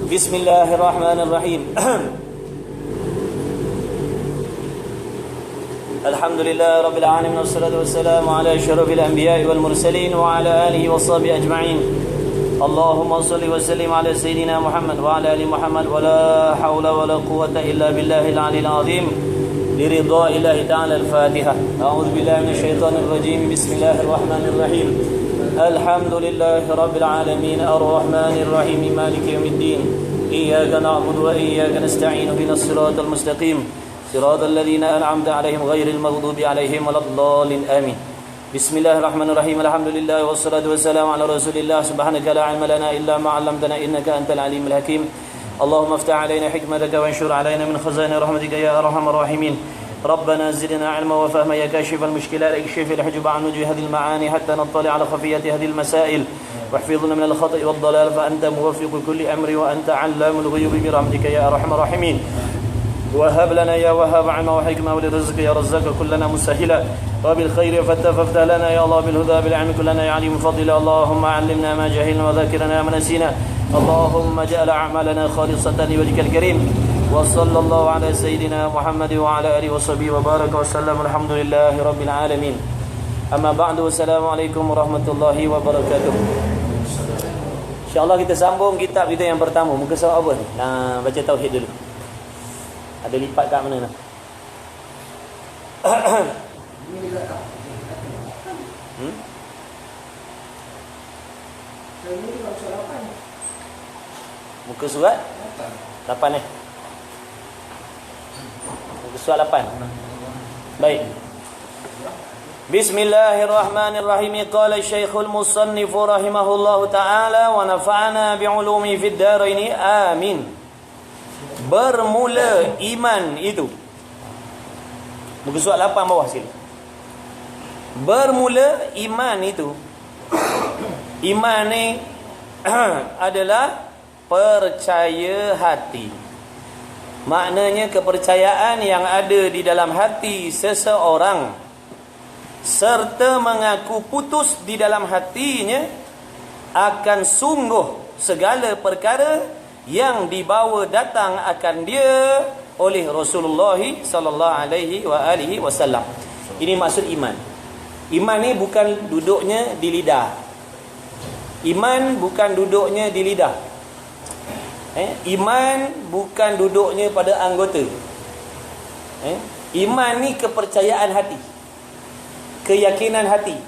Bismillahirrahmanirrahim. Alhamdulillah Rabbil Alamin. Wassalatu wassalamu ala asyrafil anbiya'i wal mursalin wa ala alihi wa sahbihi ajma'in. Allahumma salli wa sallim ala Sayyidina Muhammad wa ala ali Muhammad. Wa la hawla wa la quwwata illa billahil aliyil azim. Liridha ilahi ta'ala al-Fatiha. A'udhu billahi minasyaitanir rajim. Bismillahirrahmanirrahim. Alhamdulillahi Rabbil Alamin. Ar-Rahmanir Rahim. Maliki yawmiddin. Iyyaka na'budu wa iyyaka nasta'in. Ihdinas siratal mustaqim. Siratal ladzina an'amta 'alaihim ghairil maghdubi 'alaihim waladdallin. Amin. Bismillahirrahmanirrahim. Alhamdulillah wassalatu wassalamu ala Rasulillah. Subhanaka la 'ilma lana illa ma 'allamtana innaka antal alimul hakim. Allahumma iftah 'alaina hikmataka wa anshur 'alaina min khaza'ini rahmatika ya arhamar rahimin. ربنا زدنا علما وفهما يا كاشف المشكلات اكشف الحجب عن وجه هذه المعاني حتى نطلع على خفيات هذه المسائل واحفظنا من الخطأ والضلال فأنت موفق كل أمر وأنت علام الغيوب برحمتك يا أرحم الراحمين. وهب لنا يا وهاب علما وحكمة ولرزق يا رزاق كلنا مسهلا وبالخير فافتح لنا يا الله بالهدى بالعلم كلنا يا عليم فضلا. اللهم علمنا ما جهلنا وذكرنا ما نسينا. اللهم اجعل أعمالنا خالصة لوجهك الكريم. وصلى الله على سيدنا محمد وعلى آله وصحبه وبارك وسلم. الحمد لله رب العالمين. أما بعد. Wassalamualaikum warahmatullahi wabarakatuh. InsyaAllah kita sambung kitab kita yang pertama. Muka surat apa ni? Nah, baca tauhid dulu. Ada lipat kat mana nak? Muka surat 8 Surat 8. Baik. Bismillahirrahmanirrahim. Qala Syekhul Musannif rahimahullahu taala wa nafa'ana bi'ulumi fid dharain. Amin. Bermula iman itu. Muka surat 8 bawah sini. Bermula iman itu. Iman ni adalah percaya hati. Maknanya kepercayaan yang ada di dalam hati seseorang serta mengaku putus di dalam hatinya akan sungguh segala perkara yang dibawa datang akan dia oleh Rasulullah sallallahu alaihi wasallam. Ini maksud iman. Iman ni bukan duduknya di lidah. Iman bukan duduknya di lidah. Iman bukan duduknya pada anggota. Iman ni kepercayaan hati, keyakinan hati,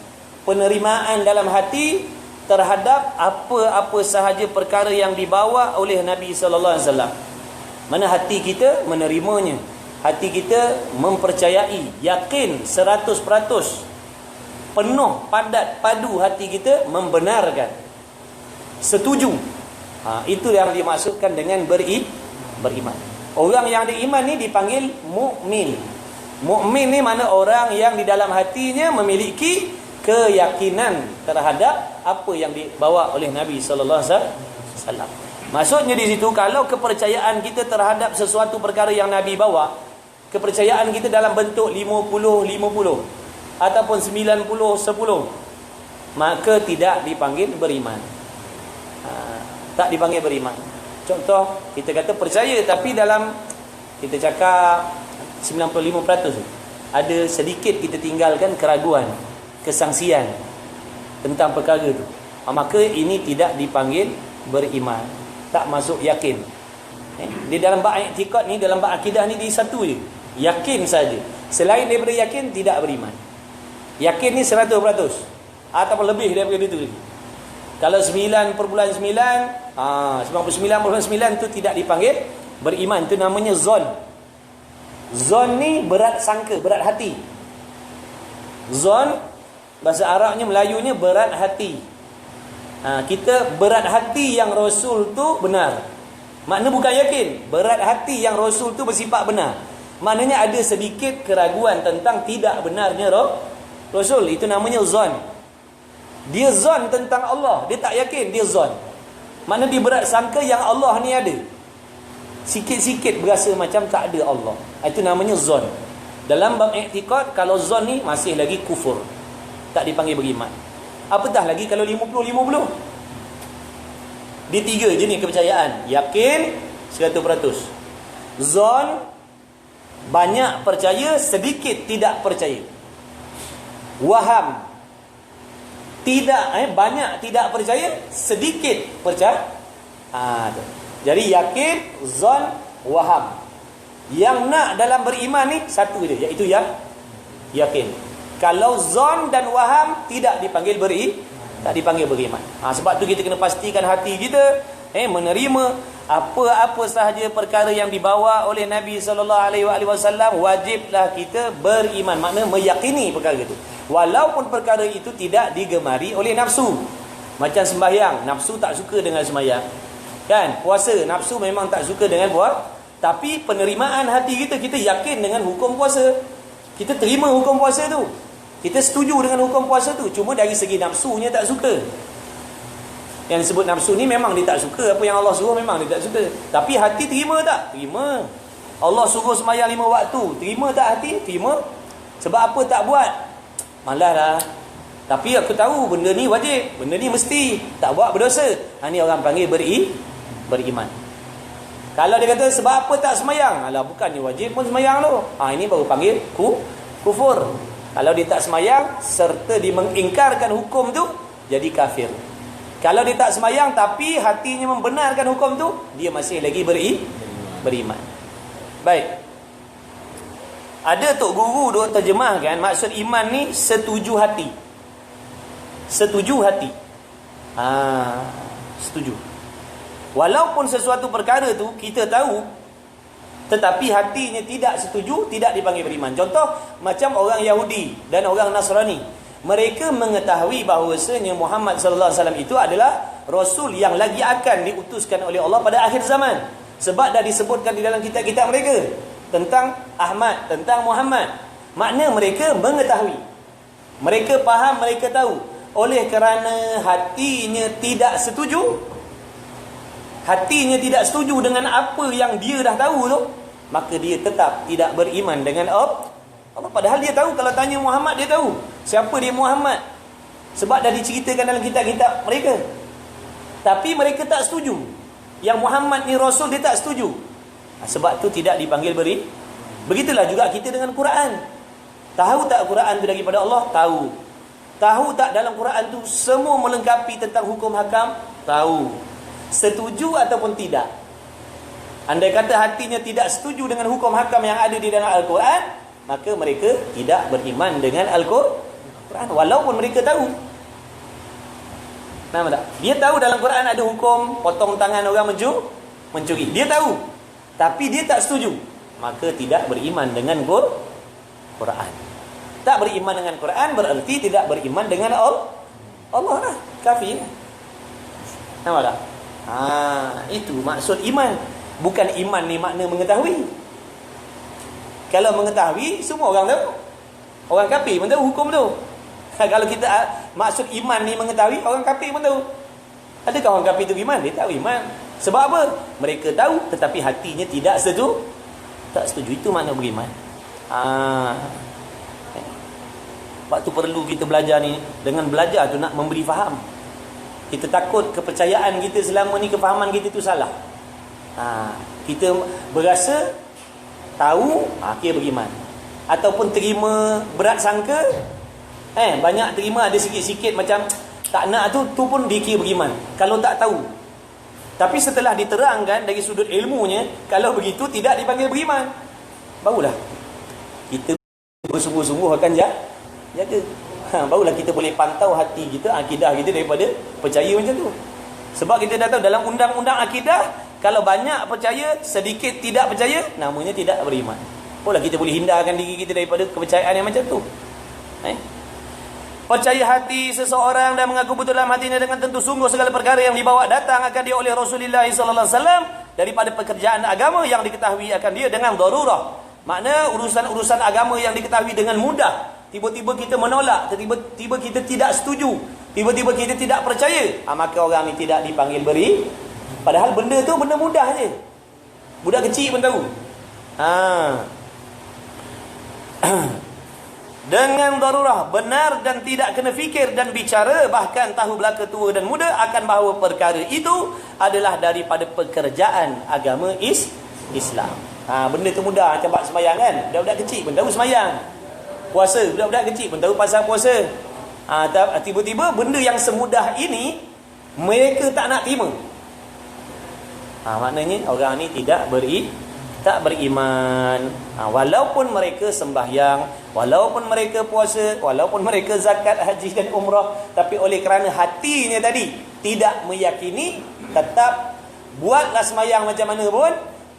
penerimaan dalam hati terhadap apa-apa sahaja perkara yang dibawa oleh Nabi sallallahu alaihi wasallam. Mana hati kita menerimanya, hati kita mempercayai, yakin 100%, penuh, padat, padu hati kita membenarkan, setuju. Itu yang dimaksudkan dengan beriman. Orang yang ada iman ni dipanggil mukmin. Mukmin ni mana orang yang di dalam hatinya memiliki keyakinan terhadap apa yang dibawa oleh Nabi sallallahu alaihi wasallam. Maksudnya di situ, kalau kepercayaan kita terhadap sesuatu perkara yang Nabi bawa, kepercayaan kita dalam bentuk 50-50 ataupun 90-10, maka tidak dipanggil beriman. Tak dipanggil beriman. Contoh, kita kata percaya tapi dalam, kita cakap 95% ada sedikit kita tinggalkan keraguan, kesangsian tentang perkara itu. Maka ini tidak dipanggil beriman. Tak masuk yakin. Di dalam bab i'tikad ni, dalam bab akidah ni, di satu je, yakin saja. Selain daripada yakin, tidak beriman. Yakin ni 100% ataupun lebih daripada itu lagi. Kalau 9.9, 99.9 itu tidak dipanggil beriman. Itu namanya zon. Zon ni berat sangka, berat hati. Zon, bahasa Arabnya, Melayunya berat hati. Kita berat hati yang Rasul tu benar. Makna bukan yakin. Berat hati yang Rasul tu bersifat benar. Maknanya ada sedikit keraguan tentang tidak benarnya Rasul. Itu namanya zon. Dia zon tentang Allah, dia tak yakin, dia zon. Mana dia berat sangka yang Allah ni ada. Sikit-sikit berasa macam tak ada Allah. Itu namanya zon. Dalam bab i'tikad, kalau zon ni masih lagi kufur, tak dipanggil beriman. Apatah lagi kalau 50-50. Di 3 jenis kepercayaan. Yakin 100%. Zon, banyak percaya, sedikit tidak percaya. Waham, banyak tidak percaya, sedikit percaya. Jadi yakin, zon, waham. Yang nak dalam beriman ni satu je, iaitu yakin. Kalau zon dan waham tidak dipanggil tak dipanggil beriman. Sebab tu kita kena pastikan hati kita menerima apa-apa sahaja perkara yang dibawa oleh Nabi SAW. Wajiblah kita beriman, makna meyakini perkara itu, walaupun perkara itu tidak digemari oleh nafsu. Macam sembahyang, nafsu tak suka dengan sembahyang, kan? Puasa, nafsu memang tak suka dengan puasa, tapi penerimaan hati kita yakin dengan hukum puasa. Kita terima hukum puasa tu, kita setuju dengan hukum puasa tu. Cuma dari segi nafsunya tak suka. Yang disebut nafsu ni memang dia tak suka apa yang Allah suruh, memang dia tak suka. Tapi hati terima tak? Terima. Allah suruh sembahyang 5 waktu, terima tak hati? Terima. Sebab apa tak buat? Malas lah. Tapi aku tahu benda ni wajib, benda ni mesti, tak buat berdosa. Ni orang panggil beriman. Kalau dia kata sebab apa tak sembahyang? Alah, bukannya wajib pun sembahyang tu. Ini baru panggil kufur. Kalau dia tak sembahyang serta dia mengingkarkan hukum tu, jadi kafir. Kalau dia tak sembahyang tapi hatinya membenarkan hukum tu, dia masih lagi beriman. Baik. Ada tok guru duk terjemahkan maksud iman ni setuju hati. Setuju hati. Setuju. Walaupun sesuatu perkara tu kita tahu, tetapi hatinya tidak setuju, tidak dipanggil beriman. Contoh macam orang Yahudi dan orang Nasrani. Mereka mengetahui bahawasanya Muhammad sallallahu alaihi wasallam itu adalah rasul yang lagi akan diutuskan oleh Allah pada akhir zaman. Sebab dah disebutkan di dalam kitab-kitab mereka tentang Ahmad, tentang Muhammad. Makna mereka mengetahui, mereka faham, mereka tahu. Oleh kerana hatinya tidak setuju, dengan apa yang dia dah tahu tu, maka dia tetap tidak beriman dengan Allah. Padahal dia tahu, kalau tanya Muhammad dia tahu siapa dia Muhammad, sebab dah diceritakan dalam kitab-kitab mereka. Tapi mereka tak setuju yang Muhammad ni rasul, dia tak setuju. Sebab tu tidak dipanggil Begitulah juga kita dengan Quran. Tahu tak Quran tu daripada Allah? Tahu. Tahu tak dalam Quran tu semua melengkapi tentang hukum hakam? Tahu. Setuju ataupun tidak? Andai kata hatinya tidak setuju dengan hukum hakam yang ada di dalam Al-Quran, maka mereka tidak beriman dengan Al-Quran, walaupun mereka tahu. Nampak tak? Dia tahu dalam Quran ada hukum potong tangan orang mencuri. Dia tahu, tapi dia tak setuju, maka tidak beriman dengan Quran. Tak beriman dengan Quran berarti tidak beriman dengan Allah lah, kafir. Nampak tak? Itu maksud iman. Bukan iman ni makna mengetahui. Kalau mengetahui, semua orang tahu. Orang kafir pun tahu hukum tu. Kalau kita maksud iman ni mengetahui, orang kafir pun tahu. Adakah orang kafir tu iman? Dia tak iman. Sebab apa? Mereka tahu tetapi hatinya tidak setuju. Tak setuju. Itu makna beriman. Sebab tu perlu kita belajar ni. Dengan belajar tu nak memberi faham. Kita takut kepercayaan kita selama ni, kefahaman kita tu salah. Kita berasa tahu, akhir beriman. Ataupun terima berat sangka, banyak terima, ada sikit-sikit macam tak nak tu pun dikira beriman. Kalau tak tahu. Tapi setelah diterangkan dari sudut ilmunya, kalau begitu tidak dipanggil beriman. Barulah kita bersungguh-sungguh akan jaga. Barulah kita boleh pantau hati kita, akidah kita daripada percaya macam tu. Sebab kita dah tahu dalam undang-undang akidah, kalau banyak percaya, sedikit tidak percaya, namanya tidak beriman. Barulah kita boleh hindarkan diri kita daripada kepercayaan yang macam tu. Percaya hati seseorang dan mengaku betul dalam hatinya dengan tentu sungguh segala perkara yang dibawa datang akan dia oleh Rasulullah SAW daripada pekerjaan agama yang diketahui akan dia dengan darurah. Makna urusan-urusan agama yang diketahui dengan mudah, tiba-tiba kita menolak, tiba-tiba kita tidak setuju, tiba-tiba kita tidak percaya, maka orang ni tidak dipanggil padahal benda tu benda mudah je, budak kecil pun tahu. dengan darurah, benar dan tidak kena fikir dan bicara, bahkan tahu belaka tua dan muda akan bahawa perkara itu adalah daripada pekerjaan agama Islam. Benda tu mudah, macam bab sembahyang kan, budak-budak kecil pun tahu sembahyang. Puasa, budak-budak kecil pun tahu pasal puasa. Tiba-tiba benda yang semudah ini mereka tak nak terima. Maknanya orang ni tak beriman. Walaupun mereka sembahyang, walaupun mereka puasa, walaupun mereka zakat, haji dan umrah, tapi oleh kerana hatinya tadi tidak meyakini, tetap buatlah sembahyang macam mana pun,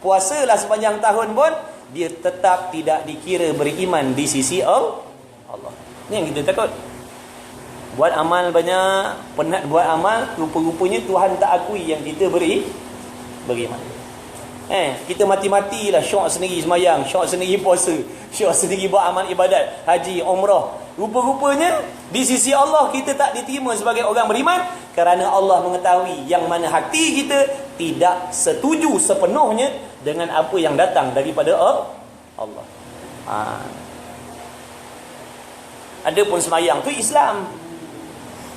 puasalah sepanjang tahun pun, dia tetap tidak dikira beriman di sisi Allah. Ni yang kita takut. Buat amal banyak, penat buat amal, rupa-rupanya Tuhan tak akui yang kita beriman. Kita mati-matilah syok sendiri sembahyang, syok sendiri puasa, syok sendiri buat amal ibadat, haji, umrah. Rupa-rupanya di sisi Allah kita tak diterima sebagai orang beriman, kerana Allah mengetahui yang mana hati kita tidak setuju sepenuhnya dengan apa yang datang daripada Allah. Adapun sembahyang tu Islam.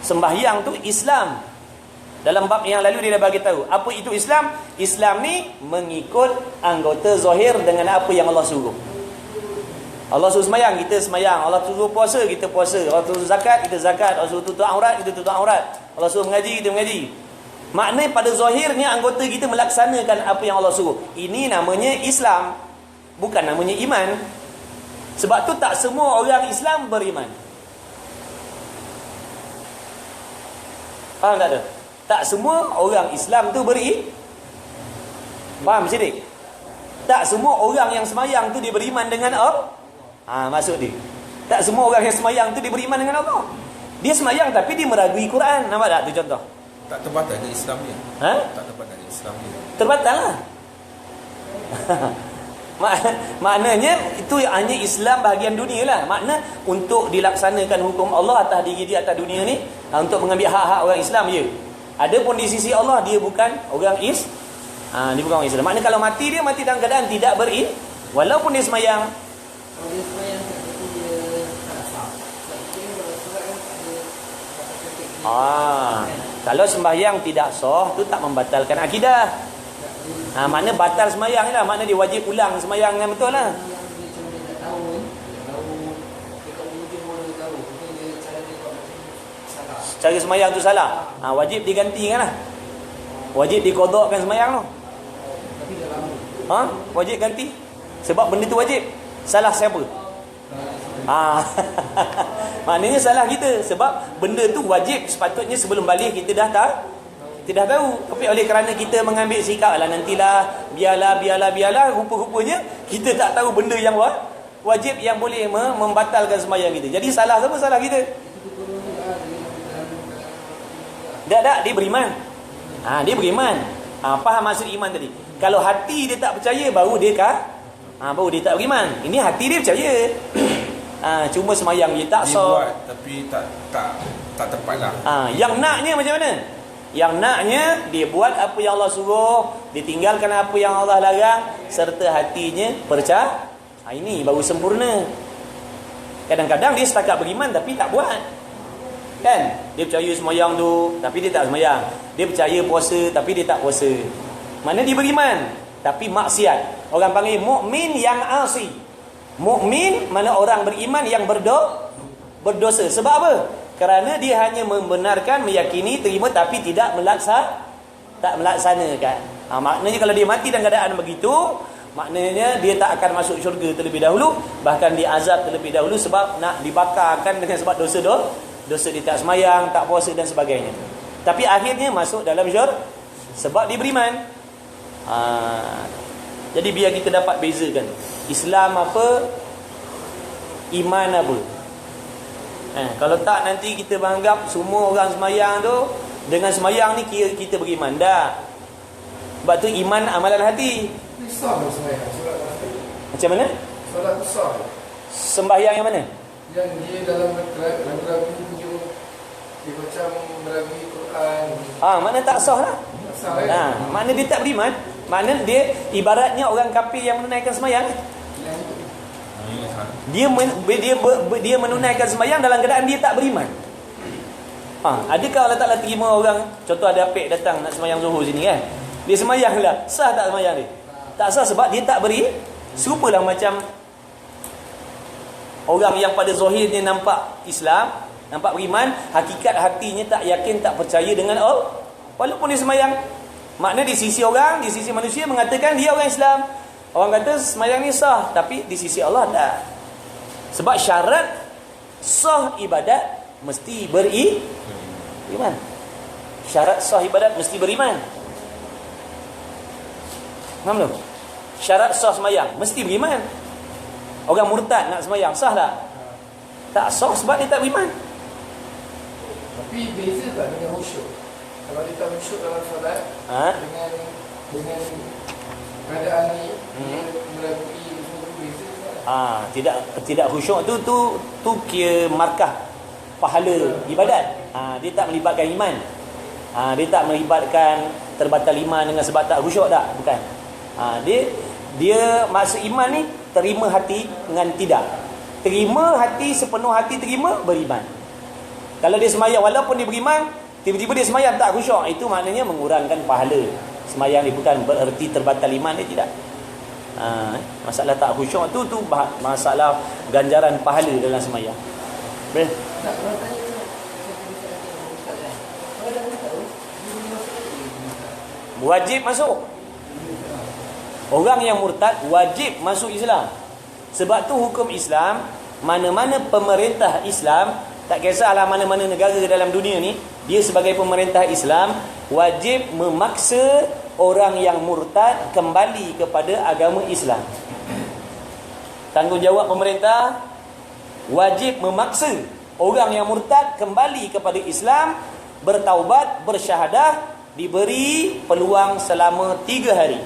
Sembahyang tu Islam. Dalam bab yang lalu dia dah bagi tahu apa itu Islam. Islam ni mengikut anggota zahir dengan apa yang Allah suruh. Allah suruh sembahyang, kita sembahyang. Allah suruh puasa, kita puasa. Allah suruh zakat, kita zakat. Allah suruh tutup aurat, kita tutup aurat. Allah suruh mengaji, kita mengaji. Maknanya pada zahirnya anggota kita melaksanakan apa yang Allah suruh. Ini namanya Islam, bukan namanya iman. Sebab tu tak semua orang Islam beriman. Faham tak tu? Tak semua orang Islam tu faham Siddiq? Tak semua orang yang semayang tu dia beriman dengan Allah. Maksud dia, tak semua orang yang semayang tu dia beriman dengan Allah. Dia semayang tapi dia meragui Quran. Nampak tak tu contoh? Tak terbatal ke Islam dia? Tak terbatal ke Islam dia? Terbatal lah. Maknanya itu hanya Islam bahagian dunia lah. Makna untuk dilaksanakan hukum Allah atas diri dia, atas dunia ni, untuk mengambil hak-hak orang Islam je. Adapun di sisi Allah dia bukan orang dia bukan orang Islam. Maknanya kalau mati, dia mati dalam keadaan tidak walaupun dia semayang. Kalau sembahyang tidak sah, tu tak membatalkan akidah. Makna batal sembahyang lah. Makna dia wajib ulang sembahyang yang betul lah. Cara sembahyang tu salah, wajib digantikan lah. Wajib dikodokkan sembahyang tu. Wajib ganti. Sebab benda tu wajib. Salah siapa? Maknanya salah kita. Sebab benda tu wajib, sepatutnya sebelum balik kita dah tahu. Tapi oleh kerana kita mengambil sikap, nantilah, biarlah, rupa-rupanya kita tak tahu benda yang wajib yang boleh membatalkan sembahyang kita. Jadi salah siapa? Salah kita. Tak, dia beriman. Dia beriman. Faham maksud iman tadi? Kalau hati dia tak percaya, baru dia baru dia tak beriman. Ini hati dia percaya. Cuma semayang dia tak sah. Dia buat tapi tak tepat lah. Yang naknya macam mana? Yang naknya dia buat apa yang Allah suruh, dia tinggalkan apa yang Allah larang, serta hatinya percaya. Ini baru sempurna. Kadang-kadang dia setakat beriman tapi tak buat. Kan? Dia percaya semayang tu tapi dia tak semayang. Dia percaya puasa tapi dia tak puasa. Mana dia beriman tapi maksiat. Orang panggil mukmin yang asi. Mukmin mana orang beriman yang berdosa. Sebab apa? Kerana dia hanya membenarkan, meyakini, terima tapi tidak melaksanakan. Maknanya kalau dia mati dalam keadaan begitu, maknanya dia tak akan masuk syurga terlebih dahulu, bahkan diazab terlebih dahulu sebab nak dibakarkan dengan sebab dosa dia tak semayang, tak puasa dan sebagainya. Tapi akhirnya masuk dalam syurga sebab dia beriman. Jadi biar kita dapat bezakan Islam apa, iman apa. Kalau tak nanti kita menganggap semua orang semayang tu, dengan semayang ni kira kita beriman. Dah. Sebab tu iman amalan hati. Macam mana? Solat besar. Sembahyang yang mana? Yang dia dalam ragu-ragu punya, dia macam meragui Quran. Makna tak sah lah. Tak sah kan? Makna dia tak beriman. Makna dia ibaratnya orang kafir yang menunaikan sembahyang. Dia menunaikan sembahyang dalam keadaan dia tak beriman. Adakah Allah Ta'ala terima orang, contoh ada apek datang nak sembahyang Zuhur sini kan, dia sembahyang lah, sah tak sembahyang dia? Tak sah sebab dia tak beri. Serupalah macam orang yang pada zahirnya nampak Islam, nampak beriman, hakikat hatinya tak yakin, tak percaya dengan Allah. Walaupun dia sembahyang, makna di sisi orang, di sisi manusia mengatakan dia orang Islam. Orang kata sembahyang ni sah, tapi di sisi Allah tak. Sebab syarat sah ibadat mesti beriman. Syarat sah ibadat mesti beriman. Faham tak? Syarat sah sembahyang mesti beriman. Orang murtad nak sembahyang sah tak? Tak sah sebab dia tak beriman. Tapi beza tak dengan khusyuk? Kalau dia tak khusyuk dalam solat, dengan keadaan ni, melalui beza tak? Tidak khusyuk tu kira markah pahala ibadat. Dia tak melibatkan iman. Dia tak melibatkan terbatal iman dengan sebab tak khusyuk tak? Bukan. Dia maksud iman ni terima hati dengan tidak. Terima hati, sepenuh hati terima, beriman. Kalau dia sembahyang walaupun dia beriman, tiba-tiba dia sembahyang tak khusyuk, itu maknanya mengurangkan pahala sembahyang dia, bukan bererti terbatal iman dia, tidak. Masalah tak khusyuk tu masalah ganjaran pahala dalam sembahyang. Boleh? Wajib masuk. Orang yang murtad wajib masuk Islam. Sebab tu hukum Islam, mana-mana pemerintah Islam, tak kisahlah mana-mana negara dalam dunia ni, dia sebagai pemerintah Islam wajib memaksa orang yang murtad kembali kepada agama Islam. Tanggungjawab pemerintah wajib memaksa orang yang murtad kembali kepada Islam, bertaubat, bersyahadah, diberi peluang selama 3 hari.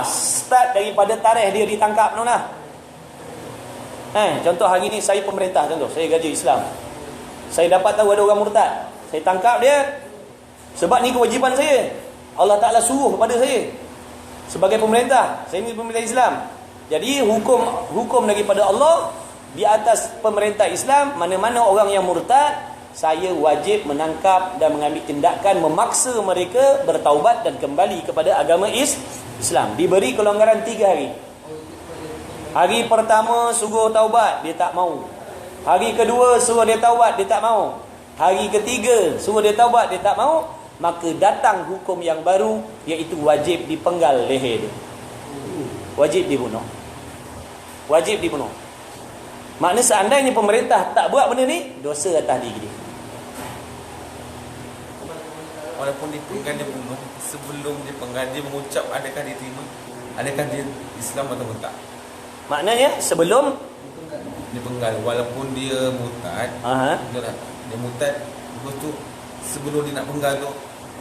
Start daripada tarikh dia ditangkap tu lah. Contoh hari ni saya pemerintah, contoh saya gaji Islam, saya dapat tahu ada orang murtad, saya tangkap dia. Sebab ni kewajipan saya, Allah Ta'ala suruh kepada saya sebagai pemerintah. Saya ni pemerintah Islam, jadi hukum daripada Allah di atas pemerintah Islam. Mana-mana orang yang murtad, saya wajib menangkap dan mengambil tindakan memaksa mereka bertaubat dan kembali kepada agama Islam. Diberi kelonggaran 3 hari. Hari pertama suruh taubat, dia tak mau. Hari kedua suruh dia taubat, dia tak mau. Hari ketiga suruh dia taubat, dia tak mau. Maka datang hukum yang baru, iaitu wajib dipenggal leher dia. Wajib dibunuh. Wajib dibunuh. Makna seandainya pemerintah tak buat benda ni, dosa atas diri dia. Walaupun dipenggal dia bunuh, sebelum dia penggal dia mengucap adakah dia terima, adakah dia Islam atau tak? Maknanya sebelum dia penggal, walaupun dia murtad, dia murtad, lepas tu sebelum dia nak penggal tu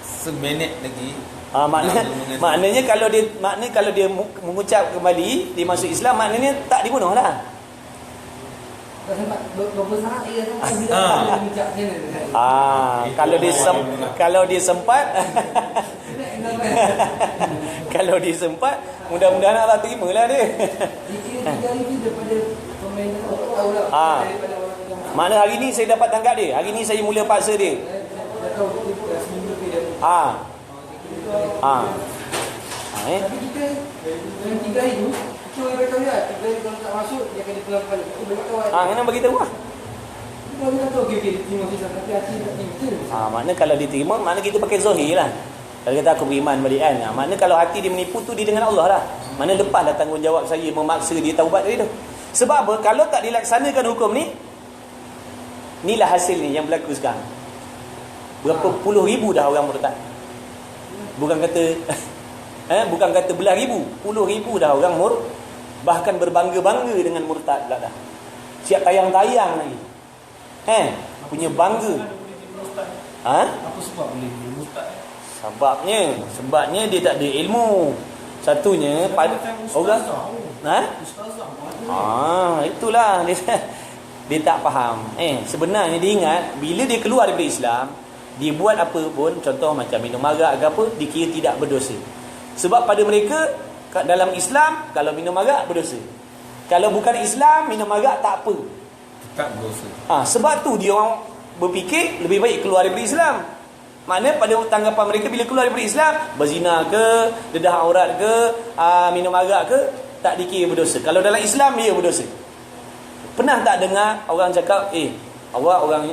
seminit lagi, maknanya kalau dia mengucap kembali, dia masuk Islam, maknanya tak dibunuh lah. Kalau dia sempat kalau dia sempat, mudah-mudahan Allah terimalah dia. Mana hari ni saya dapat tangkap dia, hari ni saya mula paksa dia. Tapi kita dalam 3 hari tu, kita beritahu dia, 3 hari kalau tak masuk, dia akan dipulang kepala. Kita beritahu dia. Kena beritahu lah. Kita beritahu, okey, terima kasih, tapi hati tak terima. Makna kalau diterima, makna kita pakai zahir lah. Kalau kata aku beriman balik kan, makna kalau hati dia menipu tu, dia dengan Allah lah. Mana lepaslah tanggungjawab saya memaksa dia taubat dari tu. Sebab apa? Kalau tak dilaksanakan hukum ni, inilah hasil ni yang berlaku sekarang. Berapa puluh ribu dah orang murtad. Bukan kata belah ribu, puluh ribu dah orang bahkan berbangga-bangga dengan murtad pula dah. Siap tayang-tayang lagi. Punya bangga. Apa sebab boleh murtad? Sebabnya dia tak ada ilmu. Satunya pada orang itulah dia tak faham. Sebenarnya dia ingat bila dia keluar daripada Islam, dia buat apa pun, contoh macam minum arak ke apa, dikira tidak berdosa. Sebab pada mereka Dalam Islam, kalau minum arak berdosa. Kalau bukan Islam, minum arak tak apa. Tak berdosa. Sebab tu dia orang berfikir lebih baik keluar daripada Islam. Maknanya pada tanggapan mereka, bila keluar daripada Islam, berzina ke, dedah aurat ke, minum arak ke, tak dikira berdosa. Kalau dalam Islam, dia berdosa. Pernah tak dengar orang cakap, awak orang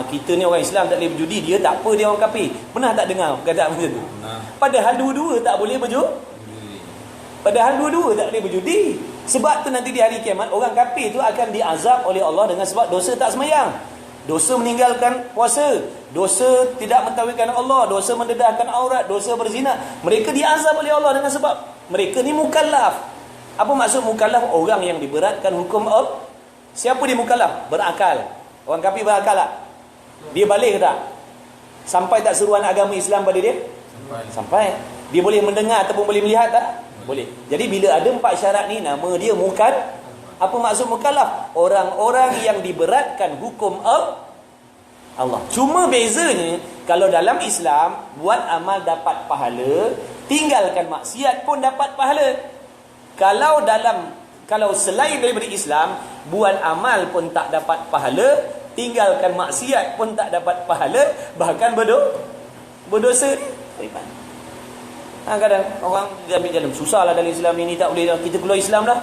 kita ni orang Islam tak boleh berjudi, dia tak apa, dia orang kafir? Pernah tak dengar perkataan macam tu? Padahal dua-dua tak boleh tak boleh berjudi. Sebab tu nanti di hari kiamat, orang kafir tu akan diazab oleh Allah dengan sebab dosa tak sembahyang, dosa meninggalkan puasa, dosa tidak mentauhidkan Allah, dosa mendedahkan aurat, dosa berzina. Mereka diazab oleh Allah dengan sebab mereka ni mukallaf. Apa maksud mukallaf? Orang yang diberatkan hukum Allah. Siapa dia mukallaf? Berakal. Orang kafir berakal tak? Dia balik ke tak? Sampai tak seruan agama Islam pada dia? Sampai. Dia boleh mendengar ataupun boleh melihat tak? Boleh. Jadi bila ada 4 syarat ni, nama dia mukallaf. Apa maksud mukallaf? Orang-orang yang diberatkan hukum Allah. Cuma bezanya, kalau dalam Islam buat amal dapat pahala, tinggalkan maksiat pun dapat pahala. Kalau selain daripada Islam, buat amal pun tak dapat pahala, tinggalkan maksiat pun tak dapat pahala, bahkan berdosa. Kadang orang dia ambil jalan susahlah dalam Islam ini, tak boleh dah, kita keluar Islam dah.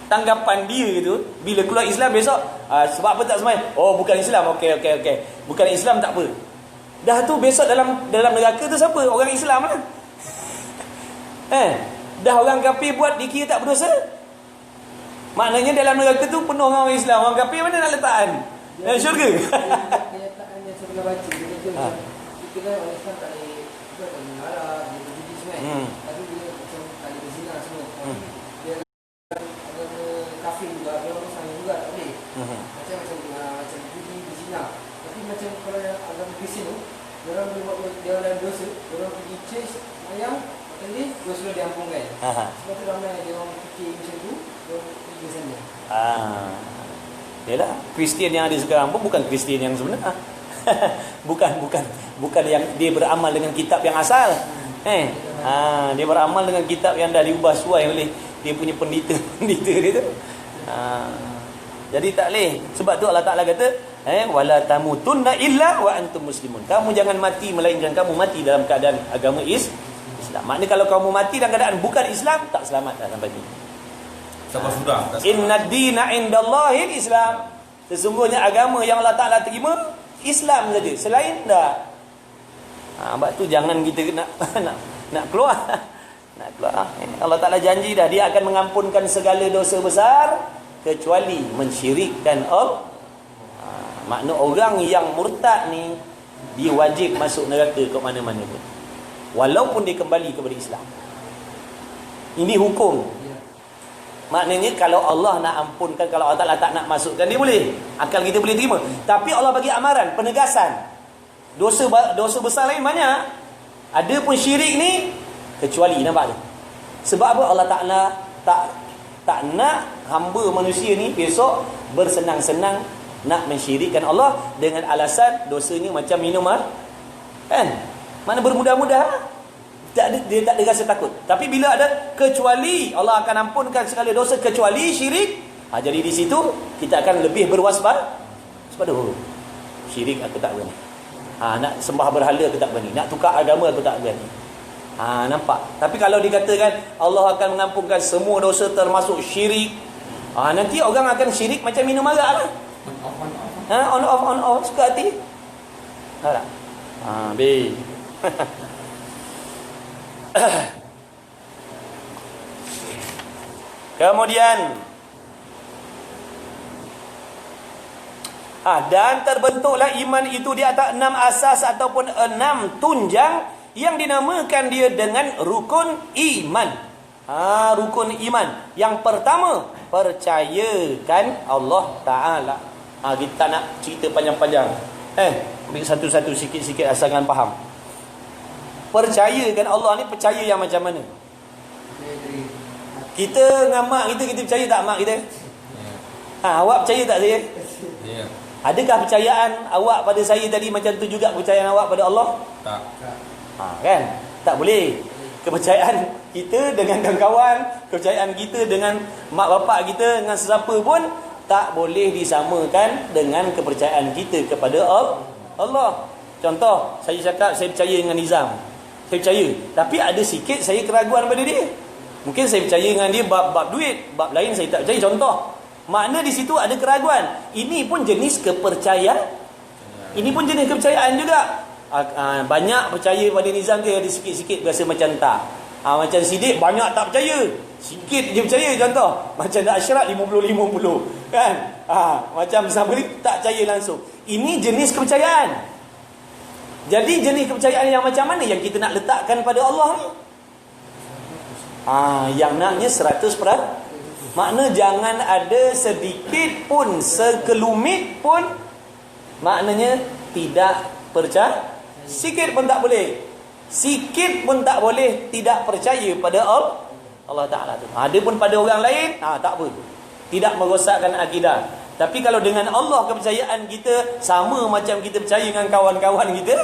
Tanggapan dia itu, bila keluar Islam besok, sebab apa tak sembahyang? Bukan Islam. Okey. Bukan Islam tak apa. Dah tu besok dalam neraka tu siapa? Orang Islam lah. Dah orang kafir buat dikira tak berdosa. Maknanya dalam neraka tu penuh orang Islam. Orang kafir mana nak letakkan? Syurga. Kenyataan yang saya pernah baca, dia kata kita kan orang Islam tak boleh mengarah, dia berjudi semua. Tapi dia macam tak boleh berzina semua. Dia agama kafir juga, dia orang Islam juga tak boleh. Macam judi, berzina. Tapi macam kalau agama Kristian tu, dia orang boleh dia orang dosa, dia orang pergi church ayam, makan dia, dosa diampunkan. Sebab tu ramai dia orang fikir macam tu, dia orang pergi ke sana. Yalah, Kristian yang ada sekarang pun bukan Kristian yang sebenar. bukan yang dia beramal dengan kitab yang asal. Dia beramal dengan kitab yang dah diubah suai oleh dia punya pendeta dia tu. Jadi tak boleh. Sebab tu Allah Taala kata, wala tamutunna illa wa antum muslimun. Kamu jangan mati melainkan kamu mati dalam keadaan agama Islam. Maknanya kalau kamu mati dalam keadaan bukan Islam, tak selamat dah sampai ni. Sampai sudah. Inna dina indallahil Islam. Sesungguhnya agama yang Allah Taala terima Islam saja. Selain dah. Sebab tu jangan kita nak keluar. Nak keluar. Allah Taala janji dah, dia akan mengampunkan segala dosa besar kecuali mensyirikkan Allah. Makna orang yang murtad ni, dia wajib masuk neraka ke mana-mana pun, walaupun dia kembali kepada Islam. Ini hukum. Maknanya kalau Allah nak ampunkan, kalau Allah Ta'ala tak nak masukkan, dia boleh. Akal kita boleh terima. Tapi Allah bagi amaran, penegasan. Dosa besar lain banyak. Ada pun syirik ni, kecuali, nampak tak? Sebab apa? Allah Ta'ala tak nak hamba manusia ni besok bersenang-senang nak mensyirikkan Allah dengan alasan dosanya macam minum kan? Mana bermudah-mudah. Dia tak ada rasa takut. Tapi bila ada kecuali, Allah akan ampunkan segala dosa kecuali syirik, jadi di situ kita akan lebih berwaspada. Syirik aku tak berani. Nak sembah berhala aku tak berani. Nak tukar agama aku tak berani. Nampak? Tapi kalau dikatakan Allah akan mengampunkan semua dosa termasuk syirik, nanti orang akan syirik macam minum arak lah. On off suka hati. Tak? B. Kemudian dan terbentuklah iman itu di atas 6 asas ataupun 6 tunjang yang dinamakan dia dengan rukun iman. Rukun iman. Yang pertama, percayakan Allah Ta'ala. Kita nak cerita panjang-panjang. Ambil satu-satu sikit-sikit asalkan faham. Percayakan Allah ni, percaya yang macam mana? Kita dengan mak kita percaya tak mak kita? Awak percaya tak saya? Adakah percayaan awak pada saya tadi macam tu juga percayaan awak pada Allah? Tak. Kan? Tak boleh. Kepercayaan kita dengan kawan-kawan, kepercayaan kita dengan mak bapak kita, dengan sesiapa pun tak boleh disamakan dengan kepercayaan kita kepada Allah. Contoh, saya cakap saya percaya dengan Nizam. Saya percaya, tapi ada sikit saya keraguan pada dia. Mungkin saya percaya dengan dia bab duit, bab lain saya tak percaya. Contoh, makna di situ ada keraguan. Ini pun jenis kepercayaan. Ini pun jenis kepercayaan juga. Banyak percaya pada Nizam dia, ada sikit-sikit rasa macam tak. Macam Sidik banyak tak percaya, sikit je percaya. Contoh macam Ashraf 50-50 kan. Macam sama ni tak percaya langsung. Ini jenis kepercayaan. Jadi jenis kepercayaan yang macam mana yang kita nak letakkan pada Allah ni? Yang naknya 100%. Makna jangan ada sedikit pun, sekelumit pun, maknanya tidak percaya. Sikit pun tak boleh. Sikit pun tak boleh tidak percaya pada Allah Ta'ala tu. Ada pun pada orang lain, tak apa, tidak merosakkan akidah. Tapi kalau dengan Allah kepercayaan kita sama macam kita percaya dengan kawan-kawan kita,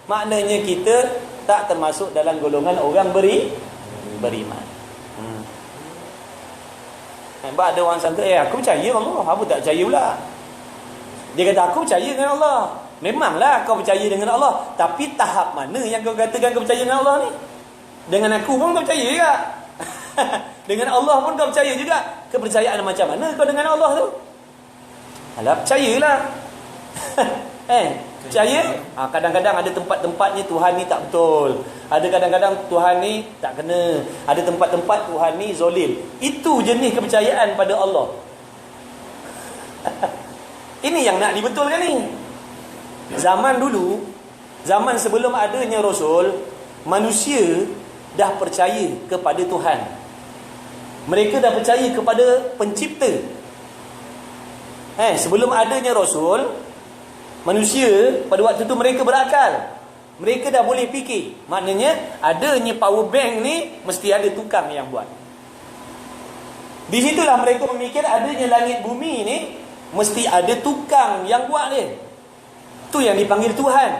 maknanya kita tak termasuk dalam golongan orang beriman. Sebab ada orang sangka, aku percaya Allah, apa tak percaya pula? Dia kata aku percaya dengan Allah. Memanglah kau percaya dengan Allah, tapi tahap mana yang kau katakan kau percaya dengan Allah ni? Dengan aku pun kau percaya juga. Dengan Allah pun kau percaya juga. Kepercayaan macam mana kau dengan Allah tu? Alah, percayalah. Percaya? Kadang-kadang ada tempat-tempatnya Tuhan ni tak betul. Ada kadang-kadang Tuhan ni tak kena. Ada tempat-tempat Tuhan ni zolim. Itu jenis kepercayaan pada Allah. Ini yang nak dibetulkan ni. Zaman dulu, zaman sebelum adanya Rasul, manusia dah percaya kepada Tuhan. Mereka dah percaya kepada pencipta. Sebelum adanya Rasul, manusia pada waktu tu mereka berakal. Mereka dah boleh fikir. Maknanya adanya power bank ni mesti ada tukang yang buat. Di situlah mereka memikir adanya langit bumi ni mesti ada tukang yang buat dia. Itu yang dipanggil Tuhan.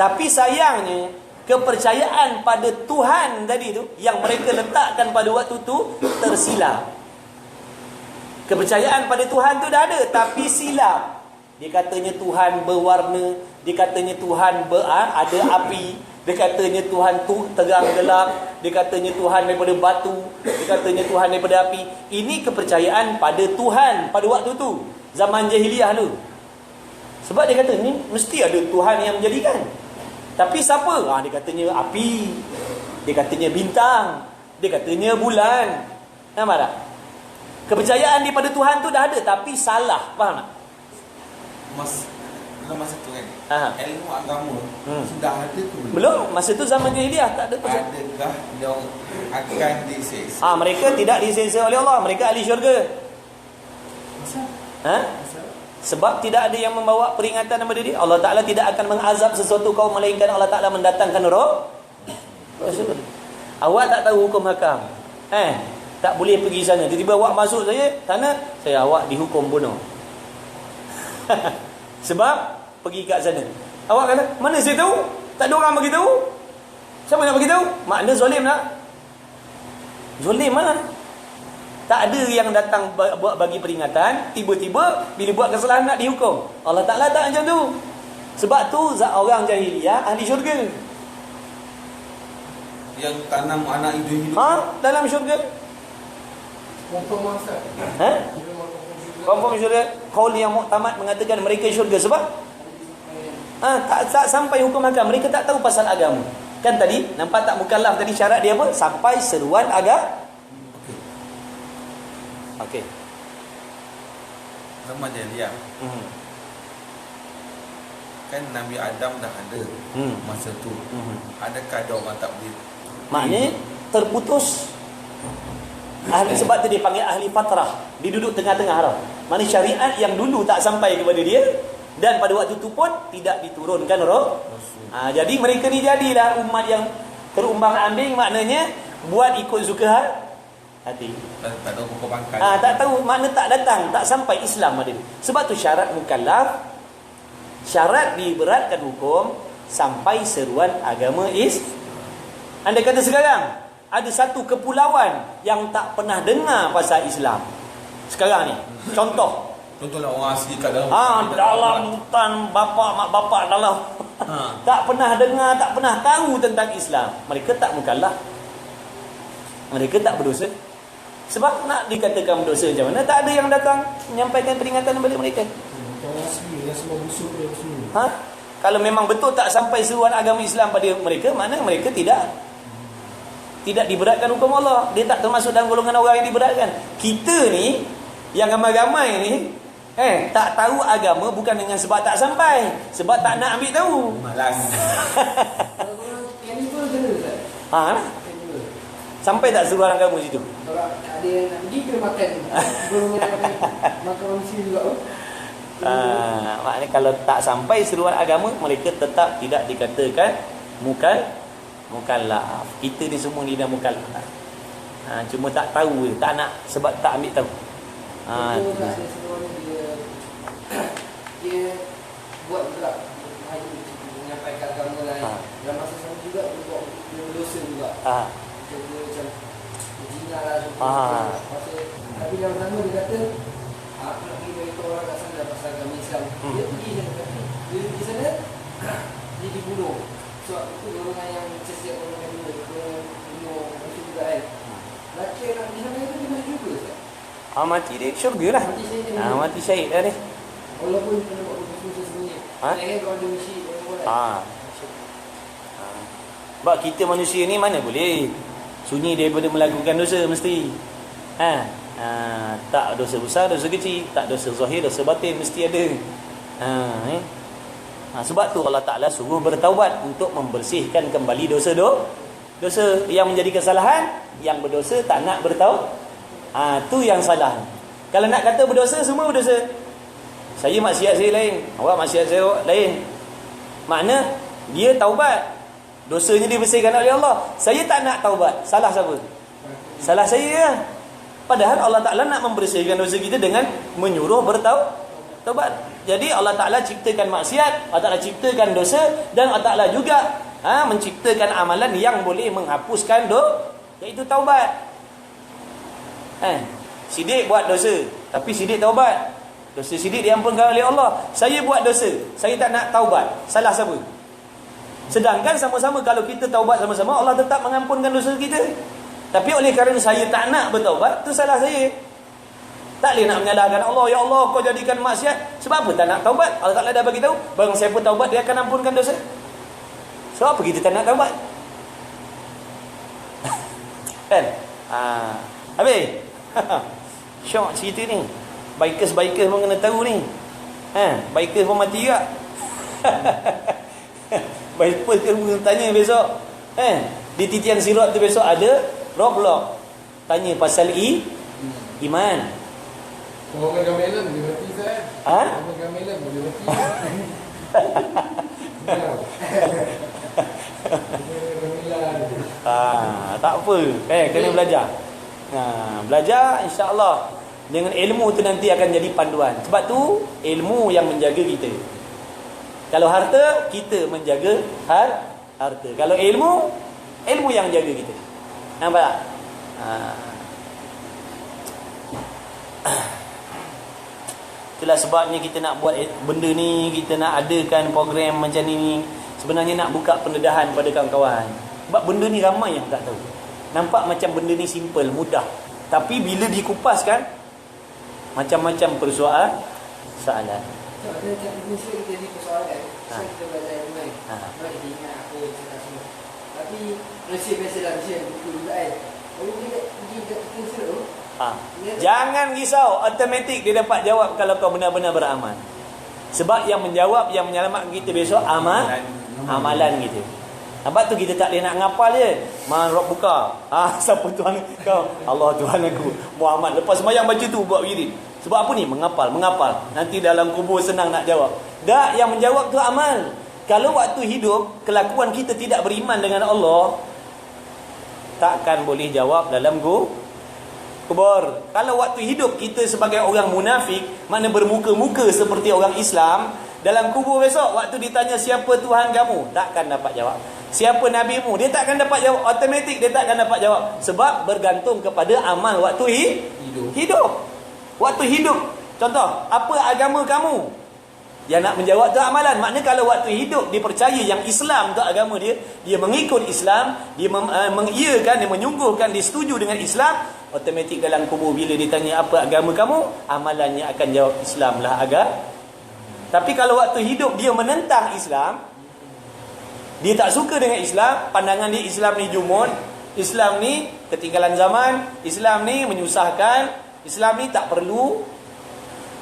Tapi sayangnya kepercayaan pada Tuhan tadi tu yang mereka letakkan pada waktu tu tersilap. Kepercayaan pada Tuhan tu dah ada, tapi silap. Dia katanya Tuhan berwarna, dia katanya Tuhan ada api, dia katanya Tuhan tu terang gelap, dia katanya Tuhan daripada batu, dia katanya Tuhan daripada api. Ini kepercayaan pada Tuhan pada waktu tu, zaman jahiliah tu. Sebab dia kata ni mesti ada Tuhan yang menjadikan. Tapi siapa? Dia katanya api, dia katanya bintang, dia katanya bulan. Nampak tak? Kepercayaan daripada Tuhan tu dah ada, tapi salah. Faham tak? Dalam masa tu kan, ilmu agama sudah ada tu belum? Masa tu zaman jahiliah tak ada. Adakah dia akan diseksa? Mereka tidak diseksa oleh Allah. Mereka ahli syurga. Sebab tidak ada yang membawa peringatan kepada dia. Allah Ta'ala tidak akan mengazab sesuatu kaum melainkan Allah Ta'ala mendatangkan roh. Awak tak tahu hukum hakam, tak boleh pergi sana. Tiba-tiba awak masuk sana, awak dihukum bunuh. Sebab pergi kat sana. Awak kata, mana saya tahu? Tak ada orang bagi tahu. Siapa nak bagi tahu? Makna zalim tak? Zalim mana? Tak ada yang datang buat bagi peringatan, tiba-tiba bila buat kesalahan nak dihukum. Allah Ta'ala tak macam tu. Sebab tu orang jahiliah ahli syurga. Yang tanam anak hidup dalam syurga. Confirm masa. Confirm syurga. Qaul yang muktamad mengatakan mereka syurga. Sebab tak sampai hukum agama. Mereka tak tahu pasal agama. Kan tadi nampak tak mukallaf tadi syarat dia apa? Sampai seruan agama. Okey. Zaman jahiliah. Kan Nabi Adam dah ada masa tu. Adakah ada orang tak boleh? Maknanya terputus. Sebab tu dia panggil ahli fatrah. Dia duduk tengah-tengah tau. Maknanya syariat yang dulu tak sampai kepada dia, dan pada waktu tu pun tidak diturunkan roh. Jadi mereka ni jadilah umat yang terumbang-ambing. Maknanya buat ikut suka hati. Tak tahu pokok pangkal. Tak tahu, makna tak datang, tak sampai Islam ada. Sebab tu syarat mukallaf, syarat diberatkan hukum sampai seruan agama Andai kata sekarang ada satu kepulauan yang tak pernah dengar pasal Islam. Sekarang ni, Contohlah orang asli kat dalam dalam hutan, mak bapak dalam tak pernah dengar, tak pernah tahu tentang Islam. Mereka tak mukallaf. Mereka tak berdosa. Sebab nak dikatakan berdosa macam mana? Tak ada yang datang menyampaikan peringatan kepada mereka. Orang asli yang semua busuk dia semua. Kalau memang betul tak sampai seruan agama Islam pada mereka, mana mereka tidak diberatkan hukum Allah. Dia tak termasuk dalam golongan orang yang diberatkan. Kita ni yang ramai-ramai ni tak tahu agama bukan dengan sebab tak sampai, sebab tak nak ambil tahu. malas. Yang ni pun kena Ustaz. Sampai tak seruan agama situ. Kalau ada yang nak pergi kena makan. Golongan makan manusia juga. Maknanya kalau tak sampai seruan agama, mereka tetap tidak dikatakan mukallaf. Kita ni semua ni dah mukallaf. Cuma tak tahu, tak nak, sebab tak ambil tahu. Itu tak ada seruan dia buat juga menyampaikan agama lain. Dalam masa sama juga dia buat berdosa juga. Contoh macam zina lah. Tapi dalam sana dia kata aku nak pergi beritahu orang kat sana pasal agama Islam. Dia pergi sana, tapi dia pergi sana dia dibunuh. Sebab itu golongan yang sesiap golongan dulu, bunuh itu juga kan. Lelaki yang nak pergi sana itu dia mati juga Ustaz. Mati dia syurga lah. Mati syahid dah ni. Walaupun kena buat berdosa sebenarnya. Kalau ada misi sebab kita manusia ni mana boleh sunyi daripada melakukan dosa mesti. Tak dosa besar, dosa kecil, tak dosa zahir, dosa batin mesti ada. Sebab tu Allah Ta'ala suruh bertaubat untuk membersihkan kembali dosa yang menjadi kesalahan. Yang berdosa tak nak bertaubat, tu yang salah. Kalau nak kata berdosa, semua berdosa. Saya maksiat saya lain, awak maksiat saya lain. Makna dia taubat, dosanya dibersihkan oleh Allah. Saya tak nak taubat, salah siapa? Salah saya. Padahal Allah Ta'ala nak membersihkan dosa kita dengan menyuruh bertaubat. Jadi Allah Ta'ala ciptakan maksiat, Allah Ta'ala ciptakan dosa, dan Allah Ta'ala juga menciptakan amalan yang boleh menghapuskan iaitu taubat. Sidik buat dosa, tapi sidik taubat. Dosa sidik diampunkan oleh Allah. Saya buat dosa, saya tak nak taubat, salah siapa? Sedangkan sama-sama kalau kita taubat sama-sama, Allah tetap mengampunkan dosa kita. Tapi oleh kerana saya tak nak bertaubat, tu salah saya. Tak boleh nak menyalahkan Allah. Ya Allah, kau jadikan maksiat, sebab apa tak nak taubat? Allah Ta'ala dah bagi tahu, barang siapa taubat dia akan ampunkan dosa. Sebab apa kita tak nak taubat? Kan? Habis. Syok cerita ni. Bikers pun kena tahu ni. Bikers pun mati juga. Bikers kena tanya besok. Di titian sirat tu besok ada roadblock. Tanya pasal iman. Orang gamelan boleh mati Ustaz. Orang gamelan boleh mati. Tak apa. Kena belajar. Belajar, insya-Allah. Dengan ilmu tu nanti akan jadi panduan. Sebab tu ilmu yang menjaga kita. Kalau harta, kita menjaga harta. Kalau ilmu yang jaga kita. Nampak tak? Itulah sebabnya kita nak buat benda ni, kita nak adakan program macam ni. Sebenarnya nak buka pendedahan pada kawan-kawan. Sebab benda ni ramai yang tak tahu. Nampak macam benda ni simple, mudah. Tapi bila dikupaskan, macam-macam soalan. So, ada Indonesia kita jadi persoalan. Kita belajar yang lain. Baik dia ingat apa cakap semua. Tapi Malaysia biasalah, Malaysia buku juga kan. Kalau dia pergi kat Indonesia tu, jangan risau, automatik dia dapat jawab kalau kau benar-benar beramal. Sebab yang menjawab, yang menyelamatkan kita besok amalan kita. Sebab tu kita tak boleh nak ngapal je. Man Rabbuka. Siapa Tuhan kau? Allah Tuhan aku. Muhammad. Lepas sembahyang baca tu buat wirid. Sebab apa ni? Menghafal. Nanti dalam kubur senang nak jawab. Tak, yang menjawab tu amal. Kalau waktu hidup kelakuan kita tidak beriman dengan Allah, takkan boleh jawab dalam kubur. Kalau waktu hidup kita sebagai orang munafik, mana bermuka-muka seperti orang Islam, dalam kubur besok, waktu ditanya siapa Tuhan kamu, takkan dapat jawab. Siapa nabimu, dia takkan dapat jawab. Automatik dia takkan dapat jawab. Sebab bergantung kepada amal waktu hidup. Waktu hidup. Contoh, apa agama kamu? Dia nak menjawab tu amalan. Maknanya kalau waktu hidup dia percaya yang Islam tu agama dia, dia mengikut Islam, dia mengiyakan, dia menyungguhkan, dia setuju dengan Islam, automatik dalam kubur bila ditanya apa agama kamu, amalannya akan jawab Islam lah agama. Tapi kalau waktu hidup dia menentang Islam, dia tak suka dengan Islam, pandangan dia Islam ni jumun, Islam ni ketinggalan zaman, Islam ni menyusahkan, Islam ni tak perlu.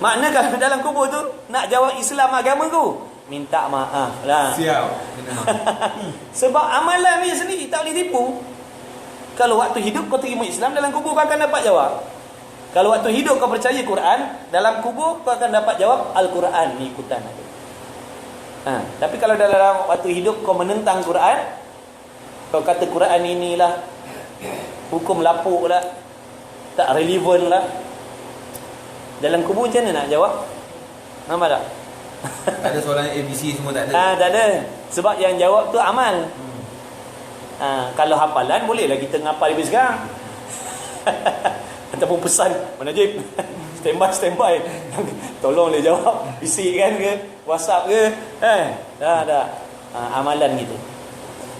Makna kalau dalam kubur tu nak jawab Islam agama ku, minta maaf lah. Siap. Sebab amalan ni sendiri tak boleh tipu. Kalau waktu hidup kau terima Islam, dalam kubur kau akan dapat jawab. Kalau waktu hidup kau percaya Quran, dalam kubur kau akan dapat jawab Al-Quran ni ikutan aku. Tapi kalau dalam waktu hidup kau menentang Quran, kau kata Quran inilah hukum lapuk lah, tak relevan lah, dalam kubur macam mana nak jawab? Nampak tak? Ada soalan ABC semua tak ada. Tak ada. Sebab yang jawab tu amal. Kalau hafalan bolehlah kita ngapal lebih sekarang. Ataupun pesan Najib standby tolong dia jawab, bisik kan ke, WhatsApp ke, dah amalan gitu.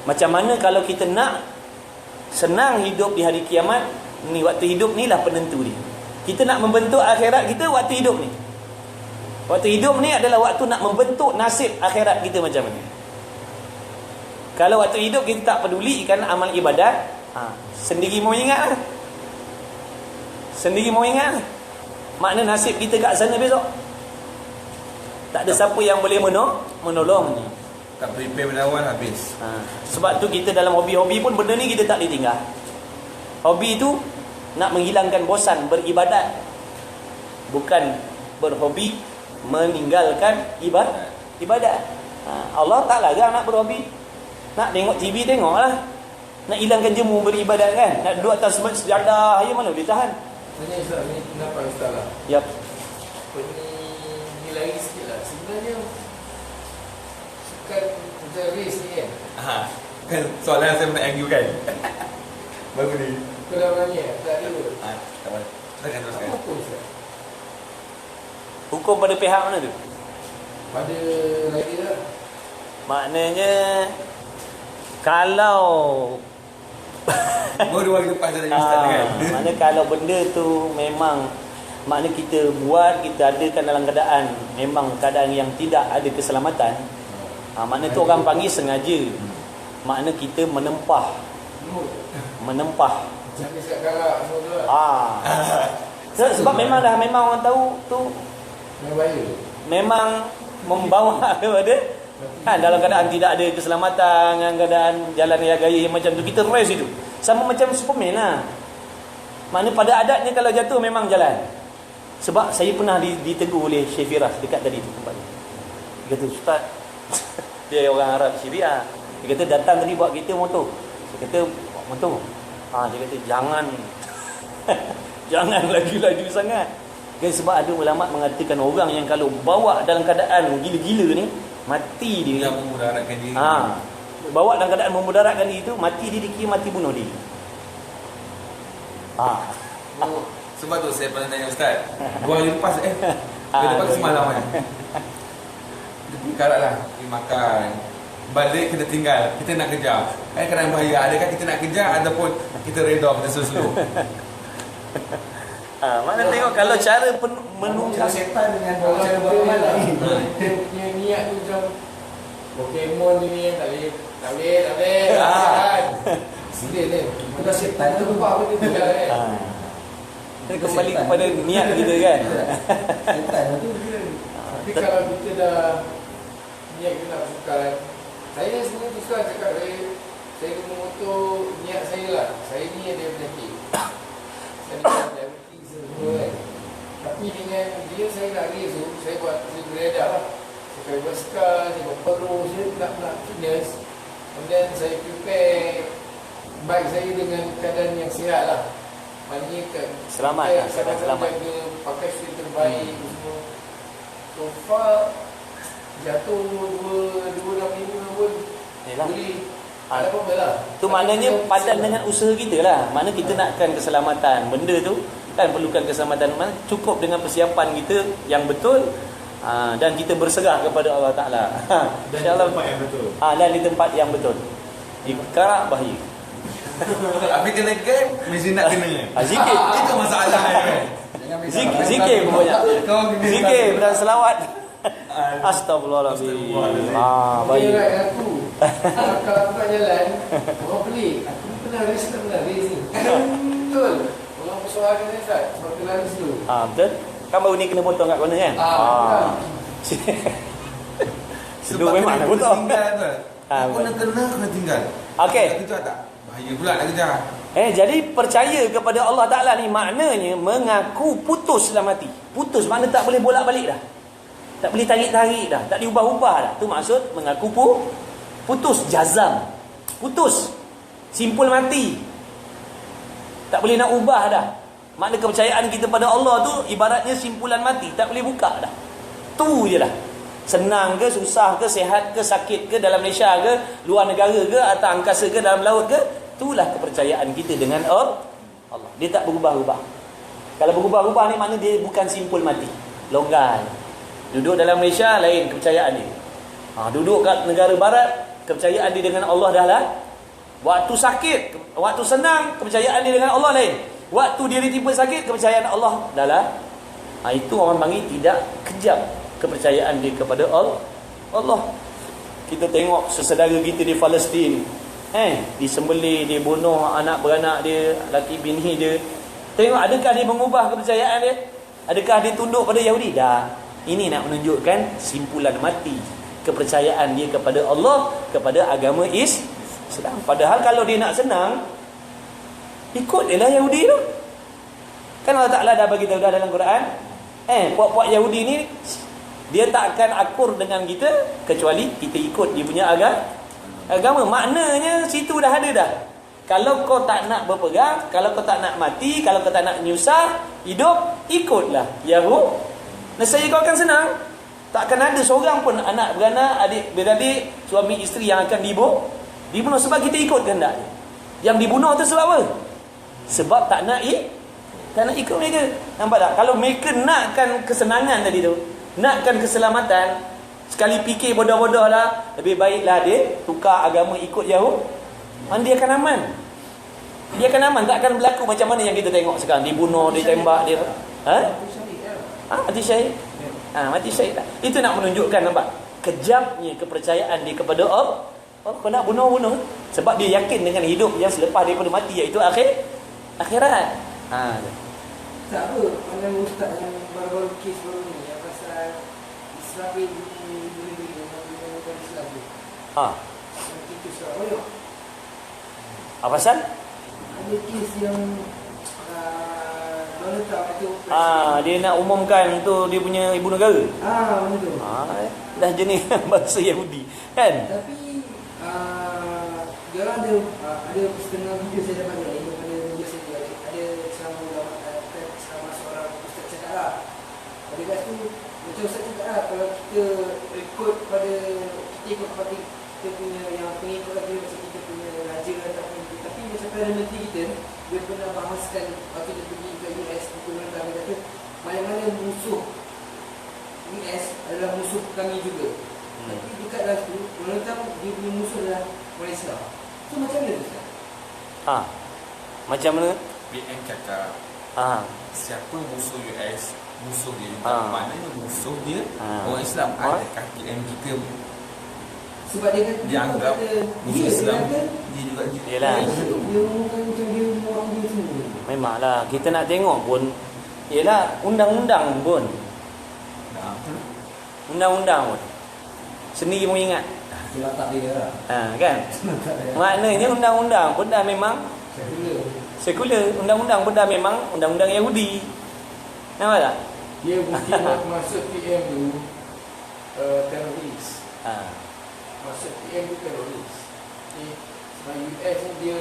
Macam mana kalau kita nak senang hidup di hari kiamat ni, waktu hidup ni lah penentu dia. Kita nak membentuk akhirat kita waktu hidup ni. Waktu hidup ni adalah waktu nak membentuk nasib akhirat kita macam mana. Kalau waktu hidup kita tak peduli ikan amal ibadat, sendiri mau ingat lah. Sendiri mau ingat lah. Makna nasib kita kat sana besok. Tak ada siapa yang boleh menolong ni. Tak prepare pada awal habis. Sebab tu kita dalam hobi-hobi pun benda ni kita tak boleh tinggal. Hobi tu nak menghilangkan bosan beribadat, bukan berhobi meninggalkan ibadat. Allah tak larang nak berhobi. Nak tengok TV, tengoklah. Nak hilangkan jemu beribadat kan, nak duduk atas sejadah aja mana boleh tahan. Tanya Ustaz, ni pendapat Ustaz lah. Yap. Ni lagi sikit lah. Sebenarnya sukan macam race ni kan, Kan soalan saya nak argue kan. Bagus ni. kau dah berani tak ada kot. Tak apa. Teruskan, teruskan. Apa Ustaz? Hukum pada pihak mana tu? Pada lagi lah. Maknanya kalau Baru hari lepas saya tanya Ustaz kan. maknanya kalau benda tu memang makna kita buat, kita adakan dalam keadaan memang keadaan yang tidak ada keselamatan, makna tu orang panggil sengaja. Makna kita menempah Jangan siap galak semua tu lah. sebab memang orang tahu tu Yang bahaya. memang membawa kepada dalam keadaan tidak ada keselamatan, dalam keadaan jalan raya gaya macam tu, kita race itu sama macam Superman lah. Maknanya pada adatnya kalau jatuh memang jalan. Sebab saya pernah ditegur oleh Syekh Firas dekat tadi tu tempat ni. Dia kata, Ustaz, dia orang Arab Syria. Dia kata datang tadi buat kereta motor. Saya kata buat motor. Dia kata jangan jangan laju-laju sangat. Sebab ada ulama mengatakan orang yang kalau bawa dalam keadaan gila-gila ni, mati dia. Yang memudaratkan diri. Bawa dalam keadaan memudaratkan diri tu, mati dia dikira mati bunuh diri. Sebab tu saya pernah tanya Ustaz, 2 hari lepas dia lepas semalam kan. Dia pergi karat lah, pergi makan, balik kena tinggal, kita nak kejar. Kadang bahaya, adakah kita nak kejar ataupun kita redha, kita slow-slow. Mana tengok kalau cara menunggu setan dengan cara beramalan. Dia punya niat tu macam Pokemon ni tak boleh. Serius ni. Kalau setan tu lupa apa dia juga kan. Kita kembali kepada niat kita kan. Setan tu dia. Tapi kalau kita dah niat kita nak sukan, saya sebenarnya suka cakap saya kena motor niat saya lah. Saya ni ada penyakit. Saya ni ada diabetes semua kan. Tapi dengan dia saya nak race tu, saya beredar lah. Saya buat sekal, saya buat perus, saya nak fitness. Kemudian saya prepare bike saya dengan keadaan yang sihat lah. Maknanya selamat lah, selamat. Pakai filter terbaik semua. So far jatuh 265 pun Yalah. boleh. Tak ada apa lah. Tu maknanya padan dengan usaha kita lah. Mana kita nakkan keselamatan benda tu kan, perlukan keselamatan. Mana cukup dengan persiapan kita yang betul, dan kita berserah kepada Allah Ta'ala. Dan di InsyaAllah. tempat yang betul. Dan di tempat yang betul. Di karak bahaya. Tapi kena game, mesti nak kena. Zikir. Itu masalah kan. Zikir pun banyak. Zikir dan selawat. Astagfirullahaladzim. Baik. Baik. Aku. Kalau aku kat jalan, orang pelik. Aku pernah race tak pernah race ni. Betul. Orang persoalan ni tak. Sebab tu lari situ. Betul. Kan baru ni kena potong kat corner kan? Sebab memang nak potong. Aku nak kena tinggal. Okey. Nak kejar tak? Bahaya pula nak kejar. Jadi percaya kepada Allah Ta'ala ni maknanya mengaku putus dalam hati. Putus makna tak boleh bolak-balik dah. Tak boleh tarik-tarik dah. Tak diubah-ubah dah. Tu maksud mengaku putus. Jazam. Putus. Simpul mati. Tak boleh nak ubah dah. Makna kepercayaan kita pada Allah tu ibaratnya simpulan mati. Tak boleh buka dah. Tu je lah. Senang ke, susah ke, sihat ke, sakit ke, dalam Malaysia ke, luar negara ke, atas angkasa ke, dalam laut ke, itulah kepercayaan kita dengan Allah. Dia tak berubah-ubah. Kalau berubah-ubah ni makna dia bukan simpul mati. Longgar. Duduk dalam Malaysia lain kepercayaan dia. Duduk kat negara barat, kepercayaan dia dengan Allah dah lah. Waktu sakit, waktu senang, kepercayaan dia dengan Allah lain. Waktu dia ditimpa sakit, kepercayaan Allah dah lah. Itu orang panggil tidak kejam kepercayaan dia kepada Allah. Kita tengok sesaudara kita di Palestin, disembelih, dia bunuh anak beranak dia, laki bini dia. Tengok adakah dia mengubah kepercayaan dia? Adakah dia tunduk pada Yahudi? Dah. Ini nak menunjukkan simpulan mati kepercayaan dia kepada Allah, kepada agama Islam. Padahal kalau dia nak senang, ikut dia lah Yahudi tu. Kan Allah Ta'ala dah bagi tahu dah dalam Quran, puak-puak Yahudi ni dia tak akan akur dengan kita kecuali kita ikut dia punya agama. Maknanya situ dah ada dah. Kalau kau tak nak berpegang, kalau kau tak nak mati, kalau kau tak nak nyusah hidup, ikutlah Yahudi. Nescaya kau akan senang. Tak akan ada seorang pun anak beranak, adik beradik, suami isteri yang akan dibunuh sebab kita ikut kehendak dia. Yang dibunuh tu sebab apa? Sebab tak nak ikut mereka. Nampak tak? Kalau mereka nakkan kesenangan tadi tu, nakkan keselamatan, sekali fikir bodoh-bodoh lah, lebih baiklah dia tukar agama ikut Yahudi. Dia akan aman. Dia akan aman. Tak akan berlaku macam mana yang kita tengok sekarang. Dibunuh, ditembak, dia mati syahid. Mati syahid. Itu nak menunjukkan, nampak, kejamnya kepercayaan dia kepada Allah. Kau nak bunuh. Sebab dia yakin dengan hidup yang selepas daripada mati, iaitu akhirat. Tak apa, pandang ustaz yang baru-baru kes baru ni, yang pasal Israfil beli dengan Islam tu. Yang kita Surabaya. Apa pasal? Ada kes yang Donald Trump itu. Dia nak umumkan tu dia punya ibu negara. Mana tu? Dah jenis bangsa Yahudi kan? Tapi dia orang ada setengah video saya dapat ni daripada media saya, ada sama seorang ustaz cakap lah. Pada kat tu macam ustaz cakap lah, kalau kita ikut pada kita punya yang pengikut lagi macam kita punya raja ataupun, tapi macam Perdana Menteri kita, dia pernah bahaskan waktu dia pergi ke US, dia pernah kata mana-mana musuh US adalah musuh kami juga. Tapi dekat dalam tu, Donald Trump dia punya musuh adalah Malaysia. So macam mana tu? Macam mana? PM cakap siapa musuh US, musuh dia juga. Maknanya musuh dia orang Islam. Adakah PM kita sebab dia kata dia anggap musuh Islam? Dia juga Yelah. dia umumkan macam dia orang dia semua. Memanglah kita nak tengok pun, yelah, undang-undang pun sendiri pun ingat. Dia tak dia lah. Kan? Maknanya undang-undang pun dah memang sekular. Undang-undang pun dah memang undang-undang Yahudi. Nampak tak? Dia mungkin maksud PM tu teroris. Maksud PM tu teroris. Sebab US ni dia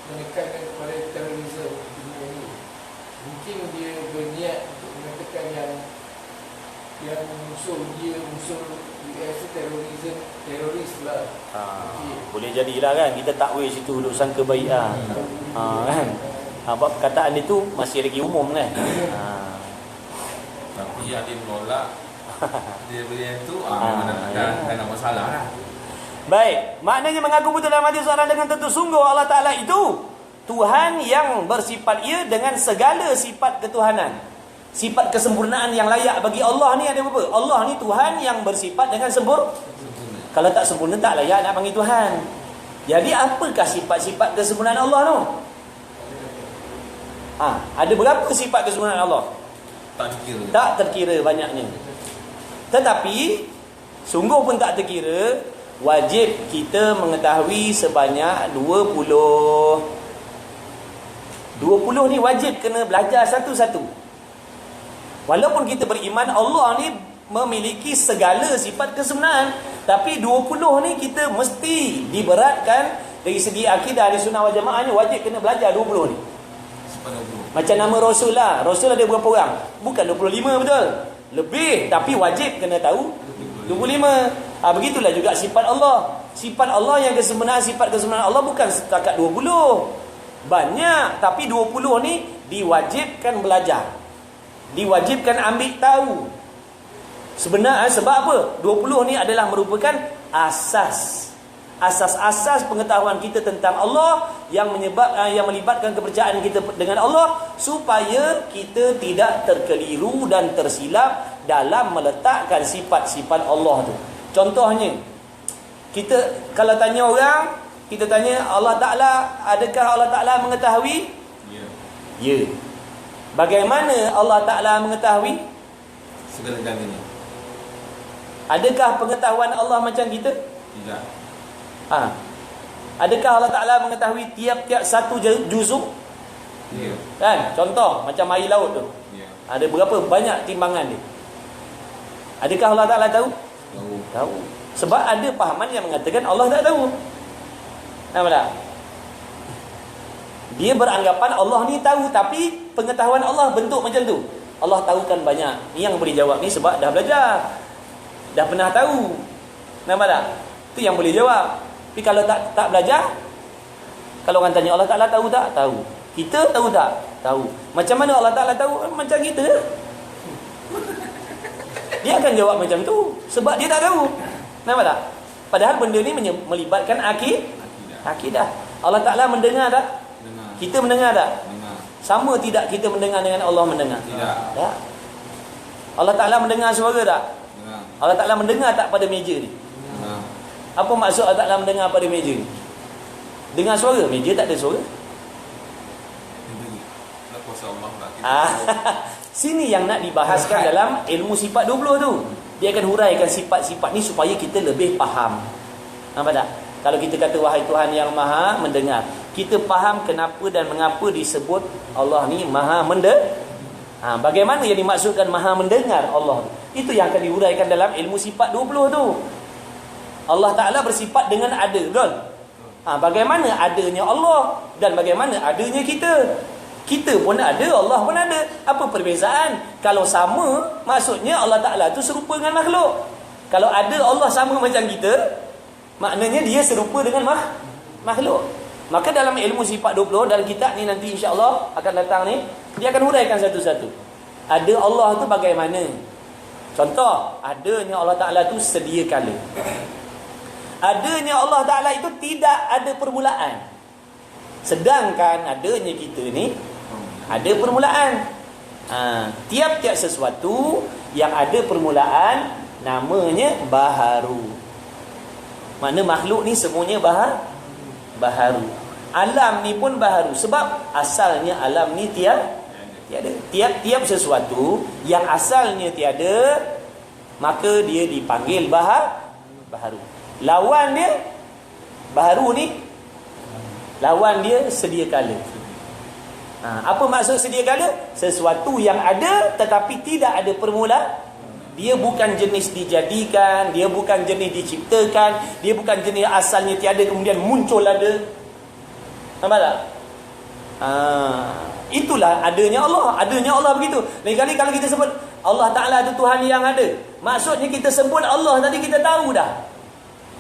menekankan kepada terorisme dunia ni. Mungkin dia berniat untuk menekan yang Yang unsur US teroris lah. Boleh jadilah kan, kita takwil situ duk sangka baik kan. Sebab perkataan itu masih lagi umum kan. Tapi yang dia menolak dia beli yang tu dah ada masalah lah. Baik, maknanya mengaku betul dalam hati seorang dengan tentu sungguh Allah Ta'ala itu Tuhan yang bersifat ia dengan segala sifat ketuhanan. Sifat kesempurnaan yang layak bagi Allah ni ada apa? Allah ni Tuhan yang bersifat dengan sempurna. Kalau tak sempurna tak layak nak panggil Tuhan. Jadi apakah sifat-sifat kesempurnaan Allah tu? Ada berapa sifat kesempurnaan Allah? Tak terkira banyaknya. Tetapi sungguh pun tak terkira, wajib kita mengetahui sebanyak 20 ni wajib kena belajar satu-satu. Walaupun kita beriman Allah ni memiliki segala sifat kesempurnaan, tapi 20 ni kita mesti diberatkan dari segi akidah di sunnah wal jamaah ni, wajib kena belajar 20 ni. Macam nama Rasul lah. Rasul ada berapa orang? Bukan 25 betul. Lebih, tapi wajib kena tahu 25. Begitulah juga sifat Allah. Sifat Allah yang kesempurnaan, sifat kesempurnaan Allah bukan setakat 20. Banyak, tapi 20 ni diwajibkan belajar. Diwajibkan ambil tahu. Sebenarnya sebab apa? 20 ni adalah merupakan asas-asas pengetahuan kita tentang Allah yang melibatkan kepercayaan kita dengan Allah, supaya kita tidak terkeliru dan tersilap dalam meletakkan sifat-sifat Allah tu. Contohnya, kita kalau tanya orang, kita tanya Allah Ta'ala, adakah Allah Ta'ala mengetahui? Ya. Bagaimana Allah Ta'ala mengetahui? Segala-galanya. Adakah pengetahuan Allah macam kita? Tidak. Adakah Allah Ta'ala mengetahui tiap-tiap satu juzuk? Ya. Kan? Contoh macam air laut tu. Ya. Ada berapa banyak timbangan dia? Adakah Allah Ta'ala tahu? Tahu. Sebab ada pahaman yang mengatakan Allah tak tahu. Nampak tak? Dia beranggapan Allah ni tahu, tapi pengetahuan Allah bentuk macam tu. Allah tahu kan banyak. Ni yang boleh jawab ni sebab dah belajar, dah pernah tahu. Nampak tak? Tu yang boleh jawab. Tapi kalau tak belajar, kalau orang tanya Allah Ta'ala tahu tak? Tahu. Kita tahu tak? Tahu. Macam mana Allah Ta'ala tahu? Macam kita. Dia akan jawab macam tu sebab dia tak tahu. Nampak tak? Padahal benda ni melibatkan akidah. Allah Ta'ala mendengar tak? Kita mendengar tak? Sama tidak kita mendengar dengan Allah mendengar? Tidak. Tak. Allah Ta'ala mendengar suara tak? Allah Ta'ala mendengar tak pada meja ni? Apa maksud Allah Ta'ala mendengar pada meja ni? Dengar suara, meja tak ada suara. Sini yang nak dibahaskan dalam ilmu sifat 20 tu. Dia akan huraikan sifat-sifat ni supaya kita lebih faham. Nampak tak? Kalau kita kata wahai Tuhan yang maha mendengar, kita faham kenapa dan mengapa disebut Allah ni maha mendengar. Bagaimana yang dimaksudkan maha mendengar Allah? Itu yang akan diuraikan dalam ilmu sifat 20 tu. Allah Ta'ala bersifat dengan ada, betul? Bagaimana adanya Allah dan bagaimana adanya kita? Kita pun ada, Allah pun ada. Apa perbezaan? Kalau sama, maksudnya Allah Ta'ala tu serupa dengan makhluk. Kalau ada Allah sama macam kita, maknanya dia serupa dengan makhluk. Maka dalam ilmu sifat 20 dalam kitab ni nanti insya-Allah akan datang ni, dia akan huraikan satu-satu. Ada Allah tu bagaimana? Contoh, adanya Allah Ta'ala tu sedia kala. Adanya Allah Ta'ala itu tidak ada permulaan. Sedangkan adanya kita ni ada permulaan. Tiap-tiap sesuatu yang ada permulaan namanya baharu. Mana makhluk ni semuanya baharu. Alam ni pun baharu. Sebab asalnya alam ni tiada. Tiap-tiap sesuatu yang asalnya tiada, maka dia dipanggil baharu. Lawan dia baharu ni, lawan dia sedia kala. Apa maksud sedia kala? Sesuatu yang ada tetapi tidak ada permulaan. Dia bukan jenis dijadikan, dia bukan jenis diciptakan, dia bukan jenis asalnya tiada kemudian muncul ada. Nampak tak? Itulah adanya Allah. Adanya Allah begitu. Lain kali kalau kita sebut Allah Ta'ala itu Tuhan yang ada, maksudnya kita sebut Allah tadi kita tahu dah.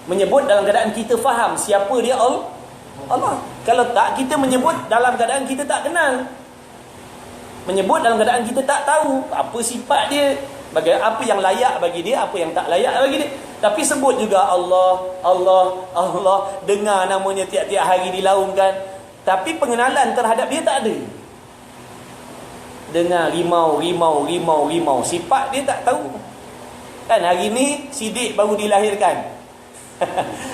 Menyebut dalam keadaan kita faham siapa dia Allah. Kalau tak, kita menyebut dalam keadaan kita tak kenal. Menyebut dalam keadaan kita tak tahu apa sifat dia, apa yang layak bagi dia, apa yang tak layak bagi dia. Tapi sebut juga Allah, Allah, Allah. Dengar namanya tiap-tiap hari dilaungkan, tapi pengenalan terhadap dia tak ada. Dengar rimau. Sifat dia tak tahu. Kan hari ni Sidik baru dilahirkan.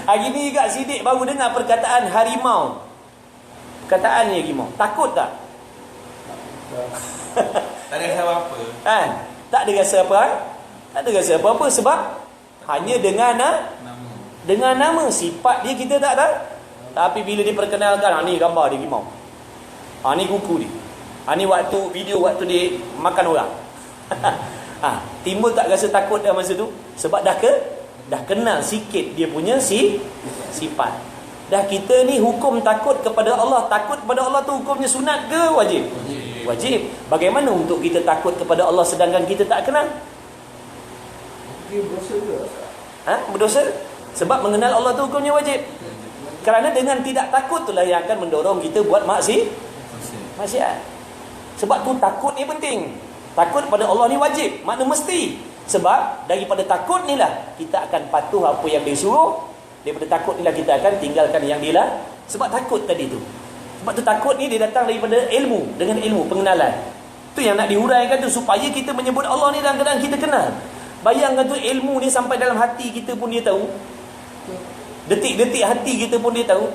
Hari ni juga Sidik baru dengar perkataan harimau. Perkataan ni harimau. Takut tak? Tak ada rasa apa-apa. Kan? Tak ada rasa apa? Tak ada rasa apa-apa sebab hanya dengan nama. Sifat dia kita tak tahu. Tapi bila diperkenalkan, ni gambar dia harimau. Ni kuku dia. Ni video waktu dia makan orang. Timbul tak rasa takut dah masa tu? Sebab dah kenal sikit dia punya sifat. Dah kita ni hukum takut kepada Allah. Takut kepada Allah tu hukumnya sunat ke wajib? Wajib. Bagaimana untuk kita takut kepada Allah sedangkan kita tak kenal? Berdosa juga. Berdosa? Sebab mengenal Allah tu hukumnya wajib. Kerana dengan tidak takut itulah yang akan mendorong kita buat maksiat. Sebab tu takut ni penting. Takut pada Allah ni wajib, makna mesti. Sebab daripada takut ni lah kita akan patuh apa yang dia suruh. Daripada takut ni lah kita akan tinggalkan yang dia lah. Sebab takut tadi tu. Sebab tu takut ni dia datang daripada ilmu. Dengan ilmu, pengenalan. Tu yang nak dihuraikan tu, supaya kita menyebut Allah ni dalam keadaan kita kenal. Bayangkan tu, ilmu ni sampai dalam hati kita pun dia tahu. Detik-detik hati kita pun dia tahu.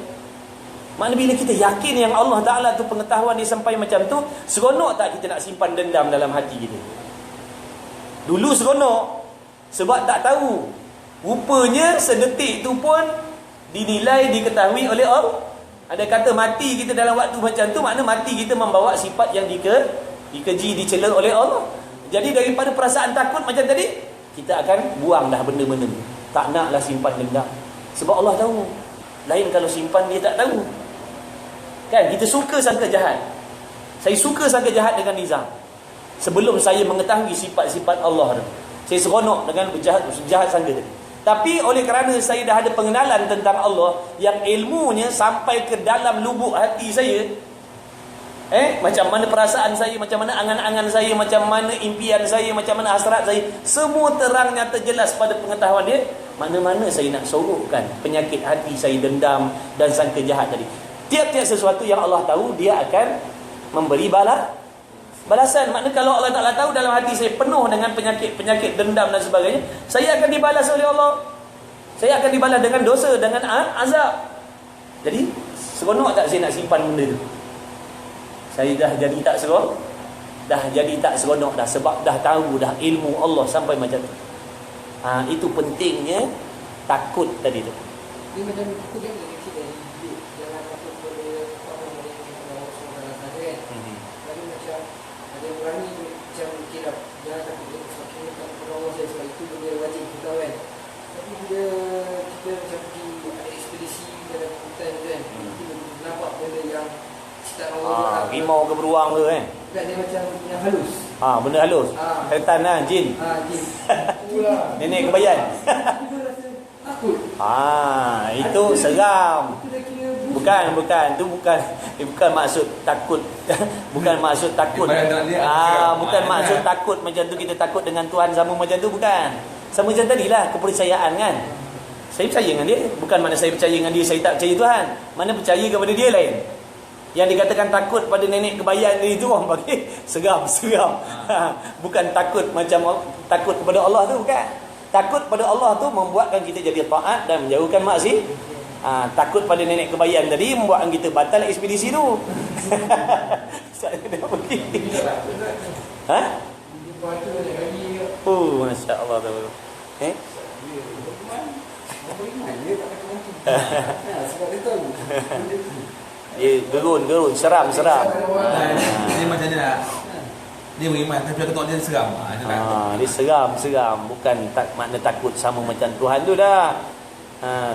Maknanya bila kita yakin yang Allah Ta'ala tu pengetahuan dia sampai macam tu, seronok tak kita nak simpan dendam dalam hati kita? Dulu seronok sebab tak tahu. Rupanya sedetik tu pun dinilai, diketahui oleh Allah. Ada kata mati kita dalam waktu macam tu, makna mati kita membawa sifat yang dikeji, dicela oleh Allah. Jadi daripada perasaan takut macam tadi, kita akan buang dah benda-benda ni. Tak naklah simpan dendam. Sebab Allah tahu. Lain kalau simpan dia tak tahu. Kan kita suka sangka jahat. Saya suka sangka jahat dengan Nizam. Sebelum saya mengetahui sifat-sifat Allah tu, saya seronok dengan jahat sangka tadi. Tapi oleh kerana saya dah ada pengenalan tentang Allah yang ilmunya sampai ke dalam lubuk hati saya, macam mana perasaan saya, macam mana angan-angan saya, macam mana impian saya, macam mana hasrat saya, semua terang nyata jelas pada pengetahuan dia. Mana-mana saya nak sorokkan penyakit hati saya, dendam dan sangka jahat tadi. Tiap-tiap sesuatu yang Allah tahu, dia akan memberi balasan. Maknanya kalau Allah Ta'ala tahu dalam hati saya penuh dengan penyakit dendam dan sebagainya, saya akan dibalas oleh Allah. Saya akan dibalas dengan dosa, dengan azab. Jadi seronok tak saya nak simpan benda tu? Saya dah jadi tak seronok. Dah sebab dah tahu dah ilmu Allah sampai macam tu. Itu pentingnya takut tadi tu. Dia macam kita kan jangan takut pada orang yang Allah SWT kan. Tapi macam ada berani macam kira jangan takut kepada Allah SWT, itu benda wajib kita kan. Tapi bila kita macam pergi ada ekspedisi dalam hutan kan, kita nampak benda yang tak Allah. Rimau ke beruang ke kan? Bukan, dia macam yang halus. Benda halus. Setan lah, jin. Jin. Nenek kebayan. Kita rasa takut. Itu seram. Itu dah kira Bukan. Itu bukan maksud takut. Bukan maksud takut. Bukan maksud takut macam tu kita takut dengan Tuhan sama macam tu, bukan. Sama macam tadilah kepercayaan kan. Saya percaya dengan dia. Bukan mana saya percaya dengan dia, saya tak percaya Tuhan. Mana percaya kepada dia lain. Yang dikatakan takut pada nenek kebayan ni, itu orang bagi seram. Bukan takut macam takut kepada Allah tu, bukan. Takut pada Allah tu membuatkan kita jadi taat dan menjauhkan maksiat. Takut pada nenek kebayan tadi membuatkan kita batal ekspedisi tu. Saya dah pergi. Masya-Allah tu. sebab dia tahu. Dia gerun, seram. Dia macam ni lah. Dia beriman tapi aku tengok dia seram. Dia seram. Bukan makna takut sama macam Tuhan tu dah.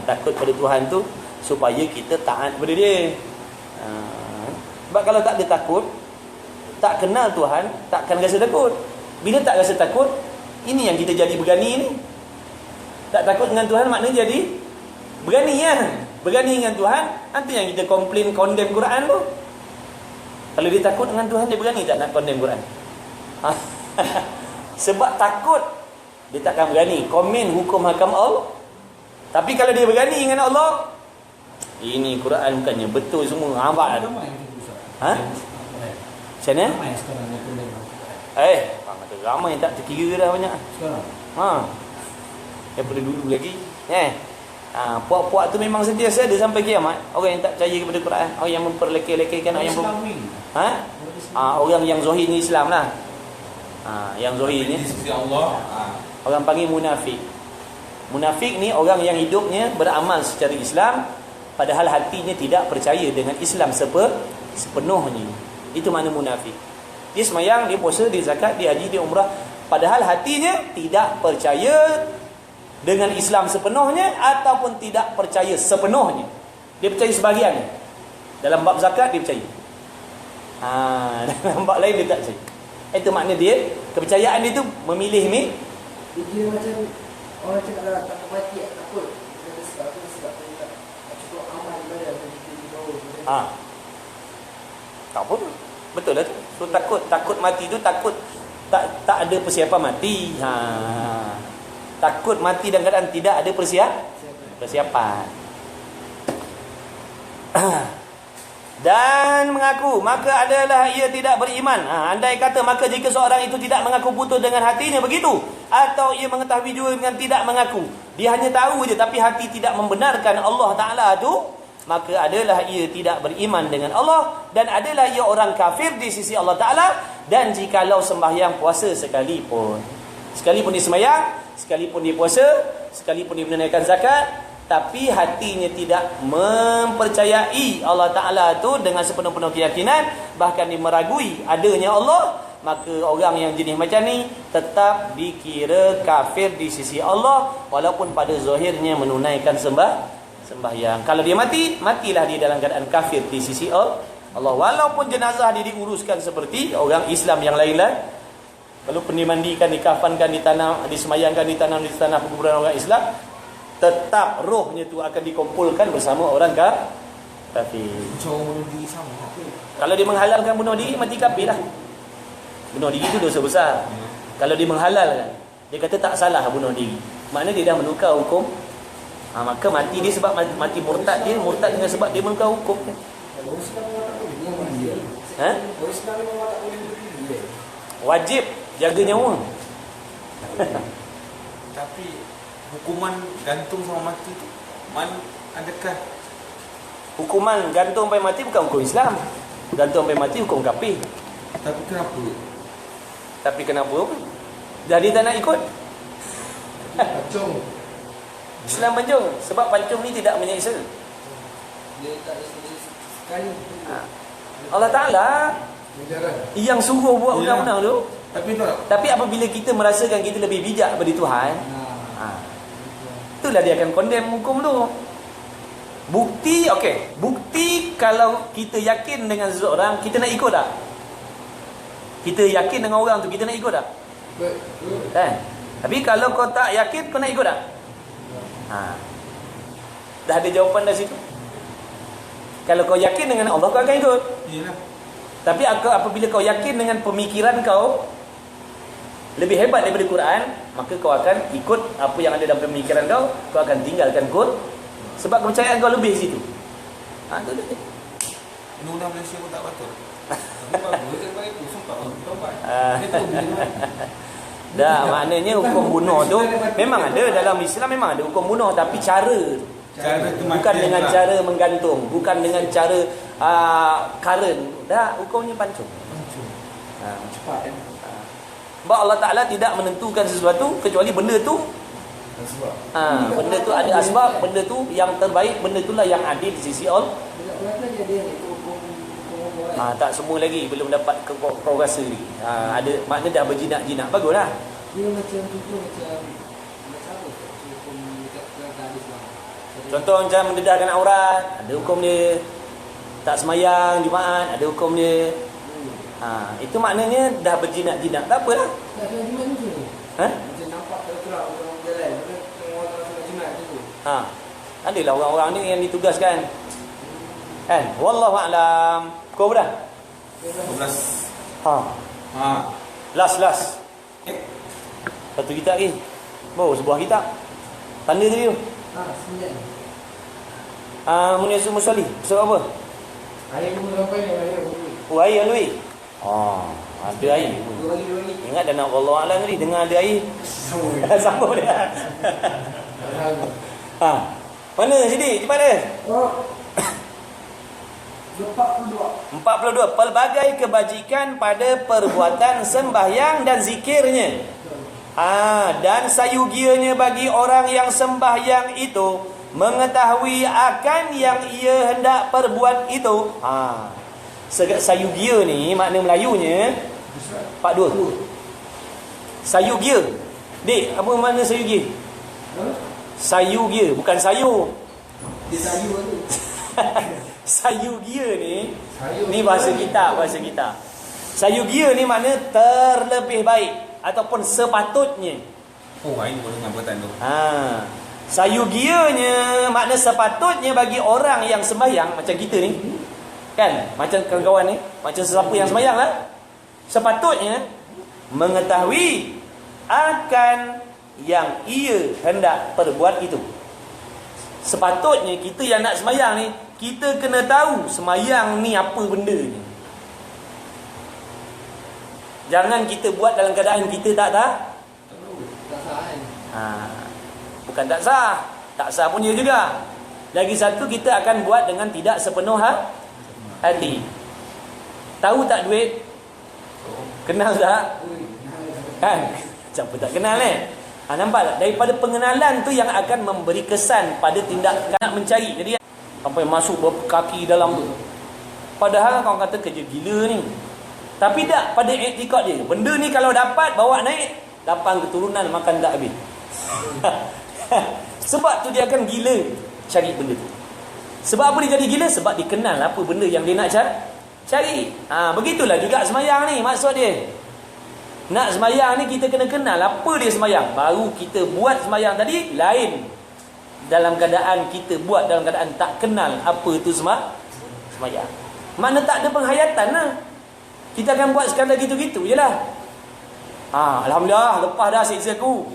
Takut pada Tuhan tu supaya kita taat kepada dia. Sebab kalau tak ada takut, tak kenal Tuhan, takkan rasa takut. Bila tak rasa takut, ini yang kita jadi berani ni. Tak takut dengan Tuhan maknanya jadi berani ya. Berani dengan Tuhan, nanti yang kita komplain condemn Quran tu. Kalau dia takut dengan Tuhan, dia berani tak nak condemn Quran? Sebab takut, dia takkan berani komen hukum hakam Allah. Tapi kalau dia berani dengan Allah, ini Quran bukannya betul semua. Nampak tak? Ha? Macam mana? Ramai sekarang yang kena. Ramai tak terkira dah banyak. Sekarang. Daripada dulu lagi. Puak-puak tu memang sentiasa ada sampai kiamat. Orang yang tak percaya kepada Quran, orang yang memperlekeh-lekehkan, orang yang orang yang zahirnya Islam lah. Yang zahirnya Di sisi Allah. orang panggil munafik. Munafik ni orang yang hidupnya beramal secara Islam, padahal hatinya tidak percaya dengan Islam sepenuhnya. Itu makna munafik. Dia semayang, dia puasa, dia zakat, dia haji, dia umrah, padahal hatinya tidak percaya dengan Islam sepenuhnya ataupun tidak percaya sepenuhnya. Dia percaya sebahagian. Dalam bab zakat dia percaya. Dalam bab lain dia tak percaya. Itu makna dia, kepercayaan dia tu memilih ni. Dia macam orang cakap lah, takut mati, takut. Sebab tak cukup amal ibadah dan kita dibawa. Tak pun. Betul lah tu. So takut mati tu takut tak ada persiapan mati. Takut mati dalam keadaan tidak ada persiapan. Dan mengaku, maka adalah ia tidak beriman. Andai kata, maka jika seorang itu tidak mengaku putus dengan hatinya begitu, atau ia mengetahui juga dengan tidak mengaku, dia hanya tahu je tapi hati tidak membenarkan Allah Ta'ala tu, maka adalah ia tidak beriman dengan Allah, dan adalah ia orang kafir di sisi Allah Ta'ala. Dan jikalau sembahyang puasa sekalipun dia sembahyang, sekalipun dia puasa, sekalipun dia menunaikan zakat, tapi hatinya tidak mempercayai Allah Ta'ala tu dengan sepenuh-penuh keyakinan, bahkan dia meragui adanya Allah, maka orang yang jenis macam ni tetap dikira kafir di sisi Allah, walaupun pada zahirnya menunaikan sembahyang. Kalau dia mati, matilah dia dalam keadaan kafir di sisi Allah. Walaupun jenazah dia diuruskan seperti orang Islam yang lain-lain, kalau dimandikan, dikafankan, disemayangkan di tanah perkuburan orang Islam, tetap rohnya tu akan dikumpulkan bersama orang kafir. Macam orang bunuh diri sama. Kalau dia menghalalkan bunuh diri, mati kafir lah. Bunuh diri itu dosa besar. Kalau dia menghalalkan, dia kata tak salah bunuh diri, maknanya dia dah menukar hukum. Maka mati dia sebab mati murtad, dia murtad dengan sebab dia menukar hukum. Wajib jaga nyawa. Tapi hukuman gantung sama mati tu, adakah Hukuman gantung sampai mati bukan hukum Islam. Gantung sampai mati hukum kafir. Tapi kenapa? Tapi kenapa? Jadi tak nak ikut. Pancung. Islam pancung. Sebab pancung ni tidak menyiksa. Dia tak sekali. Allah Ta'ala yang suruh buat undang-undang tu. Tapi apabila kita merasakan kita lebih bijak daripada Tuhan, itulah dia akan condemn hukum tu. Bukti, bukti kalau kita yakin dengan seseorang, kita nak ikut tak? Kita yakin dengan orang tu, kita nak ikut tak? Kan? Tapi kalau kau tak yakin, kau nak ikut tak? Dah ada jawapan dari situ. Kalau kau yakin dengan Allah, kau akan ikut. Yalah. Tapi apabila kau yakin dengan pemikiran kau lebih hebat daripada Quran, maka kau akan ikut apa yang ada dalam pemikiran kau. Kau akan tinggalkan Quran sebab kepercayaan kau lebih situ. Tu dia. Undang-undang Malaysia pun tak patut. Dah, maknanya hukum bunuh tu memang ada dalam Islam, memang ada hukum bunuh, tapi cara bukan dengan cara menggantung, bukan dengan cara current. Dah, hukumnya pancung. Cepat kan? Sebab Allah Ta'ala tidak menentukan sesuatu kecuali benda tu benda tu ada asbab, benda tu yang terbaik, benda itulah yang adil di sisi Allah. Tak semua lagi belum dapat kau rasa ni. Ada makna dah berjinak-jinak, baguslah. Dia macam tu macam apa? Hukum dekat hadis lah. Contoh macam mendedahkan aurat, ada hukum dia. Tak semayang Jumaat, ada hukum dia. Itu maknanya dah berjinak-jinak. Tak apalah. Tak ada jimat macam ni. Ha? Macam nampak terang orang jalan. Tengok orang kena jimat macam tu. Adalah orang-orang ni yang ditugaskan. Kan? Wallahu a'lam. Kau berapa dah? 12. Last. Satu kitab lagi. Sebuah kitab. Tanda tadi tu. 9. Muniasul Musalli. Surah apa? Ayat pun sampai ni. Ayat pun. Air yang lebih. Ada air. 2 lagi. Ingat dah nak wallahu a'lam tadi. Dengar ada air. Sama dia. Mana Sidi? Cepat dia. 42. Pelbagai kebajikan pada perbuatan sembahyang dan zikirnya. Dan sayugianya bagi orang yang sembahyang itu mengetahui akan yang ia hendak perbuat itu. Sayugia ni makna Melayunya Pak Dua. Sayugia. Dik, apa makna sayugia? Sayugia, bukan sayur. Dia sayu tu. Sayugia ni bahasa kita. Sayugia ni makna terlebih baik ataupun sepatutnya. Ini boleh nampak tu. Sayugianya makna sepatutnya bagi orang yang sembahyang macam kita ni. Kan? Macam kawan-kawan ni, macam sesiapa yang sembahyang lah. Sepatutnya mengetahui akan yang ia hendak perbuat itu. Sepatutnya kita yang nak sembahyang ni, kita kena tahu sembahyang ni apa benda ni. Jangan kita buat dalam keadaan kita tak tahu. Tak sah kan? Bukan tak sah. Tak sah pun dia juga. Lagi satu, kita akan buat dengan tidak sepenuh hati. Tahu tak duit? Kenal tak? Kan? Siapa tak kenal nampak tak? Daripada pengenalan tu yang akan memberi kesan pada tindakan nak mencari. Jadi sampai masuk berapa kaki dalam tu. Padahal kau kata kerja gila ni. Tapi tak, pada iktikad dia, benda ni kalau dapat bawa naik 8 keturunan makan tak habis. Sebab tu dia akan gila cari benda tu. Sebab apa dia jadi gila? Sebab dia kenal apa benda yang dia nak cari. Begitulah juga semayang ni, maksud dia. Nak semayang ni kita kena kenal apa dia semayang. Baru kita buat semayang tadi lain. Dalam keadaan kita buat dalam keadaan tak kenal apa tu semayang. Mana tak ada penghayatan lah. Kita akan buat sekadar gitu-gitu je lah. Alhamdulillah, lepas dah siksa aku.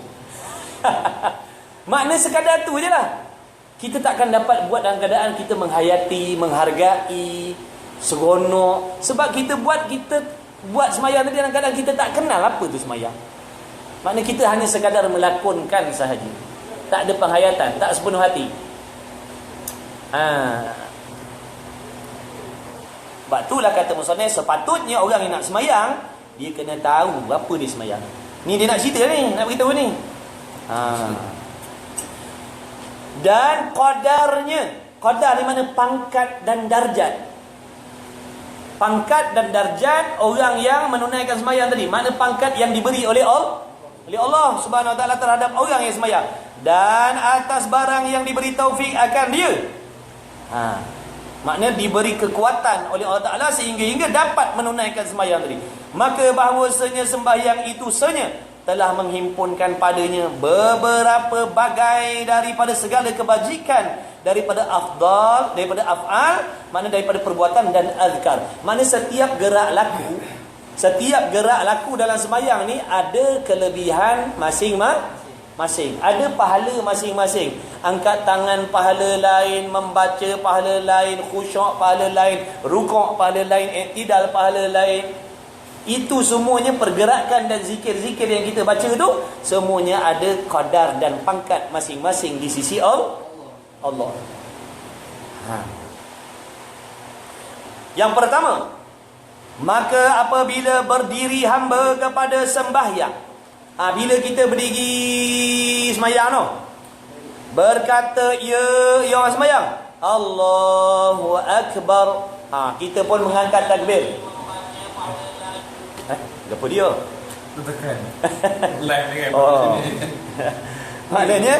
Makna sekadar tu je lah. Kita takkan dapat buat dalam keadaan kita menghayati, menghargai, seronok. Sebab kita buat semayang tadi dalam keadaan kita tak kenal apa tu semayang. Makna kita hanya sekadar melakonkan sahaja. Tak ada penghayatan, tak sepenuh hati. Sebab itulah kata musannif, sepatutnya orang yang nak semayang, dia kena tahu apa dia semayang. Ni dia nak cerita ni, nak beritahu ni. Dan qadarnya. Qadar ni mana pangkat dan darjat. Pangkat dan darjat orang yang menunaikan semayang tadi. Mana pangkat yang diberi oleh Allah Subhanahu Wa Taala terhadap orang yang semayang. Dan atas barang yang diberi taufik akan dia. Maknanya diberi kekuatan oleh Allah Ta'ala sehingga dapat menunaikan sembahyang tadi. Maka bahawasanya sembahyang itu sebenarnya telah menghimpunkan padanya beberapa bagai daripada segala kebajikan, daripada afdal, daripada af'al, maknanya daripada perbuatan dan azkar. Maknanya setiap gerak laku dalam sembahyang ni ada kelebihan masing-masing. Ada pahala masing-masing. Angkat tangan pahala lain, membaca pahala lain, khusyuk pahala lain, rukuk pahala lain, i'tidal pahala lain. Itu semuanya pergerakan dan zikir-zikir yang kita baca tu, semuanya ada qadar dan pangkat masing-masing di sisi Allah. Yang pertama, maka apabila berdiri hamba kepada sembahyang, bila kita berdiri sembahyang tu, berkata ya orang sembahyang, Allahu Akbar, kita pun mengangkat takbir. Apa dia? Tekan live dengan maknanya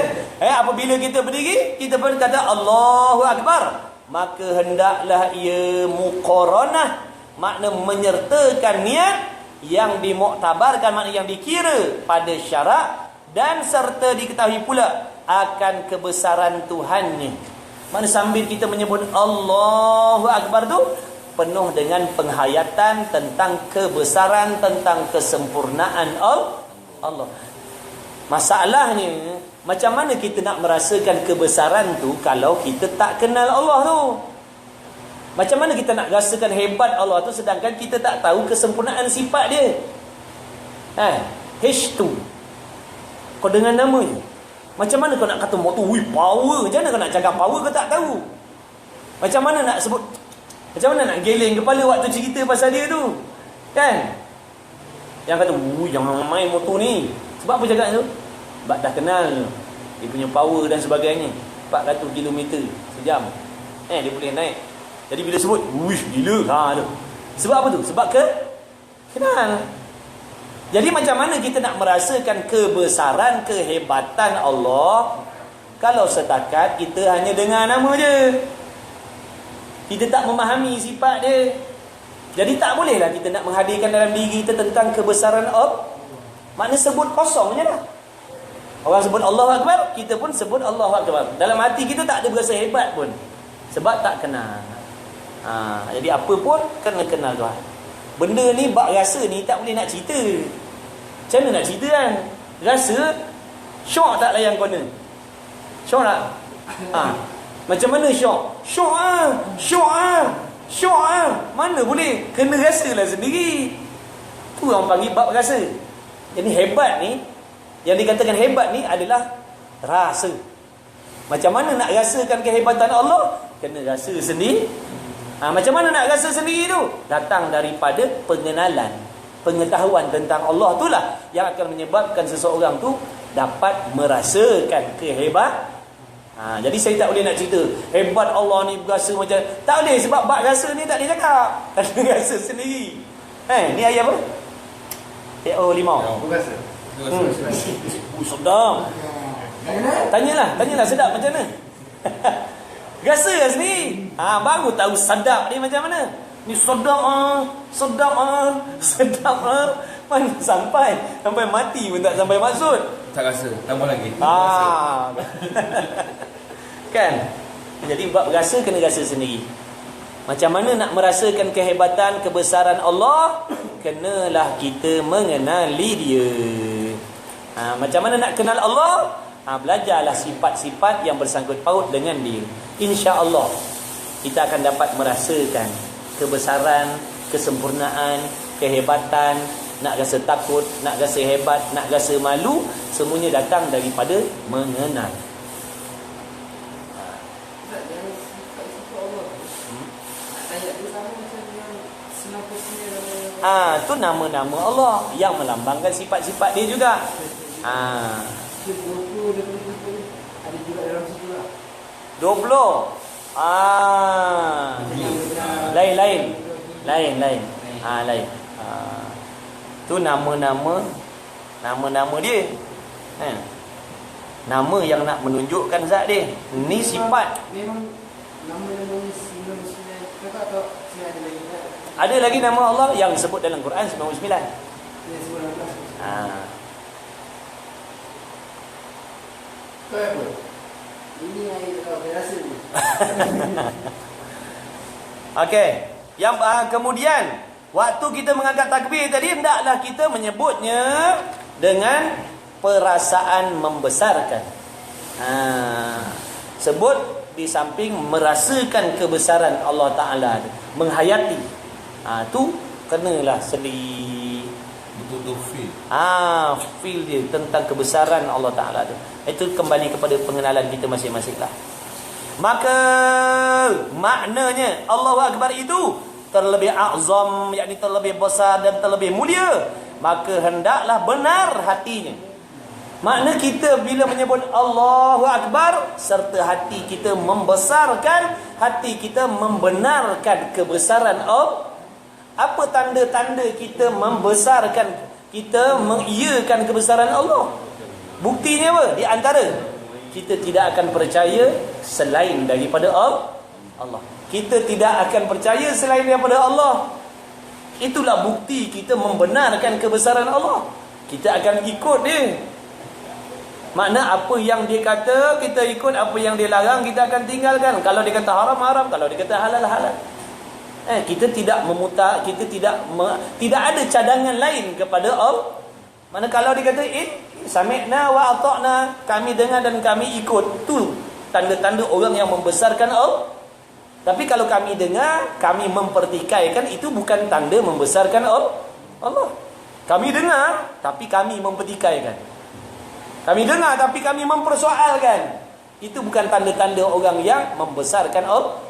apabila kita berdiri, kita pun kata Allahu Akbar. maka hendaklah ia muqaranah, makna menyertakan niat yang dimuktabarkan, makna yang dikira pada syarak, dan serta diketahui pula akan kebesaran Tuhannya. Makna sambil kita menyebut Allahu Akbar tu penuh dengan penghayatan tentang kebesaran, tentang kesempurnaan Allah. Masalahnya, macam mana kita nak merasakan kebesaran tu kalau kita tak kenal Allah tu? Macam mana kita nak rasakan hebat Allah tu sedangkan kita tak tahu kesempurnaan sifat dia? H2. Kau dengar namanya. Macam mana kau nak kata motor, power? Macam mana kau nak cakap power kau tak tahu? Macam mana nak sebut, macam mana nak geleng kepala waktu cerita pasal dia tu? Kan? Yang kata, jangan main motor ni. Sebab apa cakap tu? Sebab dah kenal dia punya power dan sebagainya. 400 km sejam. Dia boleh naik. Jadi bila sebut, gila. Tu. Sebab apa tu? Sebab kenal. Jadi macam mana kita nak merasakan kebesaran, kehebatan Allah kalau setakat kita hanya dengar nama je, kita tak memahami sifat dia? Jadi tak bolehlah kita nak menghadirkan dalam diri kita tentang kebesaran Allah. Makna sebut kosong je lah. Orang sebut Allahu Akbar, kita pun sebut Allahu Akbar. Dalam hati kita tak ada berasa hebat pun, sebab tak kenal. Jadi apa pun kena kenal Tuhan. Benda ni, bak rasa ni tak boleh nak cerita. Macam mana nak cerita kan? Rasa syok tak layan corner? Syok tak? Macam mana syok? Syok mana boleh? Kena rasalah sendiri. Tu orang panggil bab rasa. Jadi hebat ni, yang dikatakan hebat ni adalah rasa. Macam mana nak rasakan kehebatan Allah? Kena rasa sendiri. Macam mana nak rasa sendiri tu? Datang daripada pengenalan, pengetahuan tentang Allah itulah yang akan menyebabkan seseorang tu dapat merasakan kehebatan. Jadi saya tak boleh nak cerita hebat Allah ni berasa macam, tak boleh, sebab bab rasa ni tak boleh cakap. Kena rasa sendiri. Ni ayat apa? Limau. Berasa. Sedap. Tanyalah sedap macam mana? Rasa lah sendiri. Baru tahu sedap ni macam mana. Ni sedap mana sampai mati pun tak sampai maksud. Tak rasa, tambah lagi. Kan? Jadi bab rasa kena rasa sendiri. Macam mana nak merasakan kehebatan, kebesaran Allah? Kenalah kita mengenali dia. Macam mana nak kenal Allah? Belajarlah sifat-sifat yang bersangkut paut dengan dia. InsyaAllah kita akan dapat merasakan kebesaran, kesempurnaan, kehebatan. Nak rasa takut, nak rasa hebat, nak rasa malu, semuanya datang daripada mengenal. Tu nama-nama Allah yang melambangkan sifat-sifat dia juga. Ada juga dalam situ lah. 20. Lain. Lain. Tu nama-nama dia. Nama yang nak menunjukkan zat dia. Ni sifat. Memang nama-nama 99 atau ada lagi? Ada lagi nama Allah yang disebut dalam Quran 99. Ya, 19. Kau apa? Ini air kau berasa ni. Okey. Yang kemudian waktu kita mengangkat takbir tadi, hendaklah kita menyebutnya dengan perasaan membesarkan. Sebut di samping merasakan kebesaran Allah Ta'ala, menghayati. Tu kenalah sendiri. Betul-betul feel. Feel dia tentang kebesaran Allah Ta'ala tu. Itu kembali kepada pengenalan kita masing-masing lah. Maka maknanya Allahu Akbar itu terlebih azam, yakni terlebih besar dan terlebih mulia. Maka hendaklah benar hatinya. Makna kita bila menyebut Allahu Akbar, serta hati kita membesarkan, hati kita membenarkan kebesaran Allah. Apa tanda-tanda kita membesarkan, kita mengiyakan kebesaran Allah? Buktinya apa? Di antara kita tidak akan percaya selain daripada Allah. Kita tidak akan percaya selain daripada Allah. Itulah bukti kita membenarkan kebesaran Allah. Kita akan ikut dia. Makna apa yang dia kata, kita ikut. Apa yang dia larang, kita akan tinggalkan. Kalau dia kata haram, haram. Kalau dia kata halal, halal. Kita tidak memutar, kita tidak ada cadangan lain kepada Allah. Mana kalau dia kata sami'na wa ata'na, kami dengar dan kami ikut, tu tanda-tanda orang yang membesarkan Allah. Tapi kalau kami dengar, kami mempertikaikan, itu bukan tanda membesarkan Allah. Kami dengar tapi kami mempertikaikan. Kami dengar tapi kami mempersoalkan. Itu bukan tanda-tanda orang yang membesarkan Allah.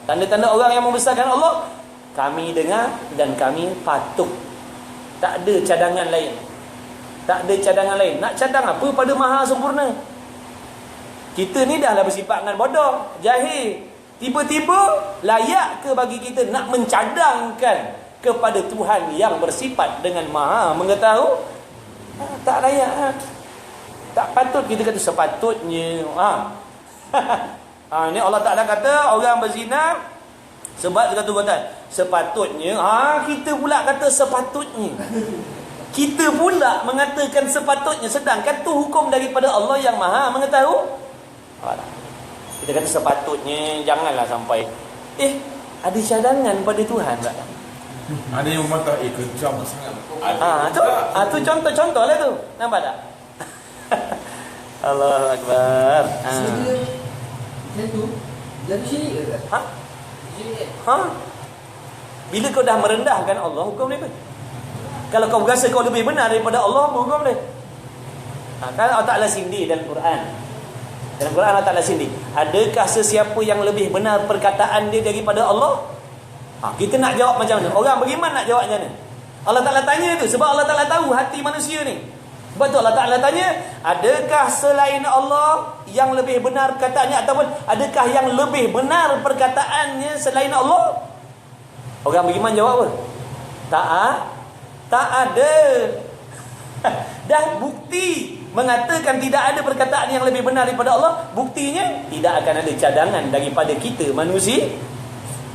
Tanda-tanda orang yang membesarkan Allah, kami dengar dan kami patuh. Tak ada cadangan lain. Tak ada cadangan lain. Nak cadang apa pada Maha Sempurna? Kita ni dah lah bersifat dengan bodoh, jahil. Tiba-tiba layak ke bagi kita nak mencadangkan kepada Tuhan yang bersifat dengan Maha mengetahui? Tak layak. Tak patut kita kata sepatutnya. Ini Allah Ta'ala kata orang berzina sebab dia kata perbuatan sepatutnya. Kita pula kata sepatutnya. Kita pula mengatakan sepatutnya, sedangkan tu hukum daripada Allah yang Maha mengetahui. Kita kata sepatutnya, janganlah sampai ada cadangan pada Tuhan tak? Ada yang memantah kejam sangat. Tu contoh-contoh lah tu. Nampak tak? Allahu Akbar. Macam tu jadi syirik ke? Syirik kan? Bila kau dah merendahkan Allah, hukum dia apa? Kalau kau rasa kau lebih benar daripada Allah, apa hukum dia? Kan Allah Ta'ala sindir dalam Quran. Dalam Quran Allah Ta'ala sindir, adakah sesiapa yang lebih benar perkataan dia daripada Allah? Kita nak jawab macam mana? Orang beriman nak jawab macam mana? Allah Ta'ala tanya tu sebab Allah Ta'ala tahu hati manusia ni. Sebab tu Allah Ta'ala tanya, adakah selain Allah yang lebih benar perkataannya, ataupun adakah yang lebih benar perkataannya selain Allah? Orang beriman jawab apa? Tak ada. Dah bukti mengatakan tidak ada perkataan yang lebih benar daripada Allah. Buktinya tidak akan ada cadangan daripada kita manusia.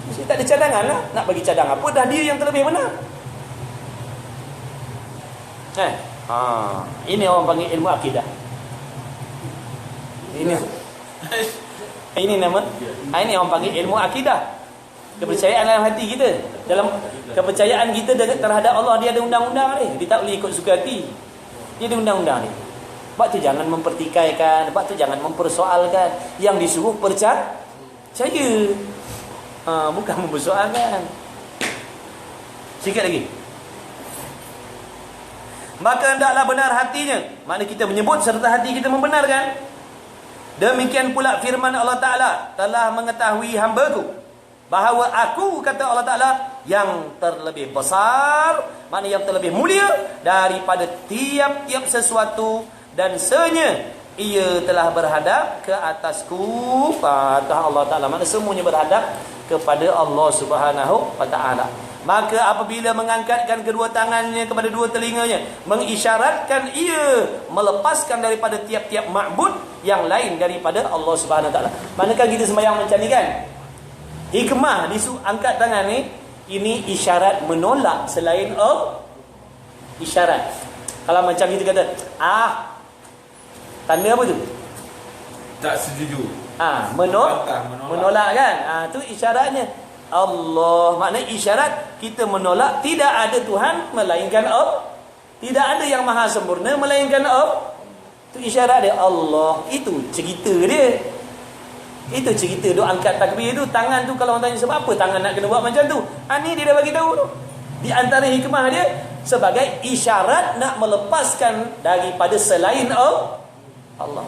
Mesti tak ada cadangan lah. Nak bagi cadang apa? Dah dia yang terlebih benar. Ini orang panggil ilmu akidah. Ini nama. Ini orang panggil ilmu akidah. Kepercayaan dalam hati kita, dalam kepercayaan kita terhadap Allah, dia ada undang-undang ni. Dia tak boleh ikut suka hati. Dia ada undang-undang ni. Sebab tu jangan mempertikaikan, sebab tu jangan mempersoalkan. Yang disuruh percaya. Bukan mempersoalkan. Sikit lagi. Maka hendaklah benar hatinya. Makna kita menyebut serta hati kita membenarkan. Demikian pula firman Allah Ta'ala, telah mengetahui hamba-Ku bahawa aku, kata Allah Ta'ala, yang terlebih besar, makna yang terlebih mulia daripada tiap-tiap sesuatu, dan senya ia telah berhadap ke atasku. Kata Allah Ta'ala, makna semuanya berhadap kepada Allah Subhanahu wa Ta'ala. Maka apabila mengangkatkan kedua tangannya kepada dua telinganya, mengisyaratkan ia melepaskan daripada tiap-tiap ma'bud yang lain daripada Allah Subhanahu wa Ta'ala. Manakah kita sembahyang macam ni kan? Hikmah angkat tangan ni, ini isyarat menolak selain Allah. Isyarat. Kalau macam kita kata, tanda apa tu? Tak setuju. Menolak kan? Tu isyaratnya. Allah, maknanya isyarat kita menolak tidak ada Tuhan melainkan Allah. Tidak ada yang maha sempurna melainkan Allah. Tu isyarat dia. Allah, itu cerita dia. Itu cerita tu angkat takbir tu. Tangan tu kalau orang tanya sebab apa tangan nak kena buat macam tu, ni dia dah bagi tahu tu. Di antara hikmah dia sebagai isyarat nak melepaskan daripada selain Allah.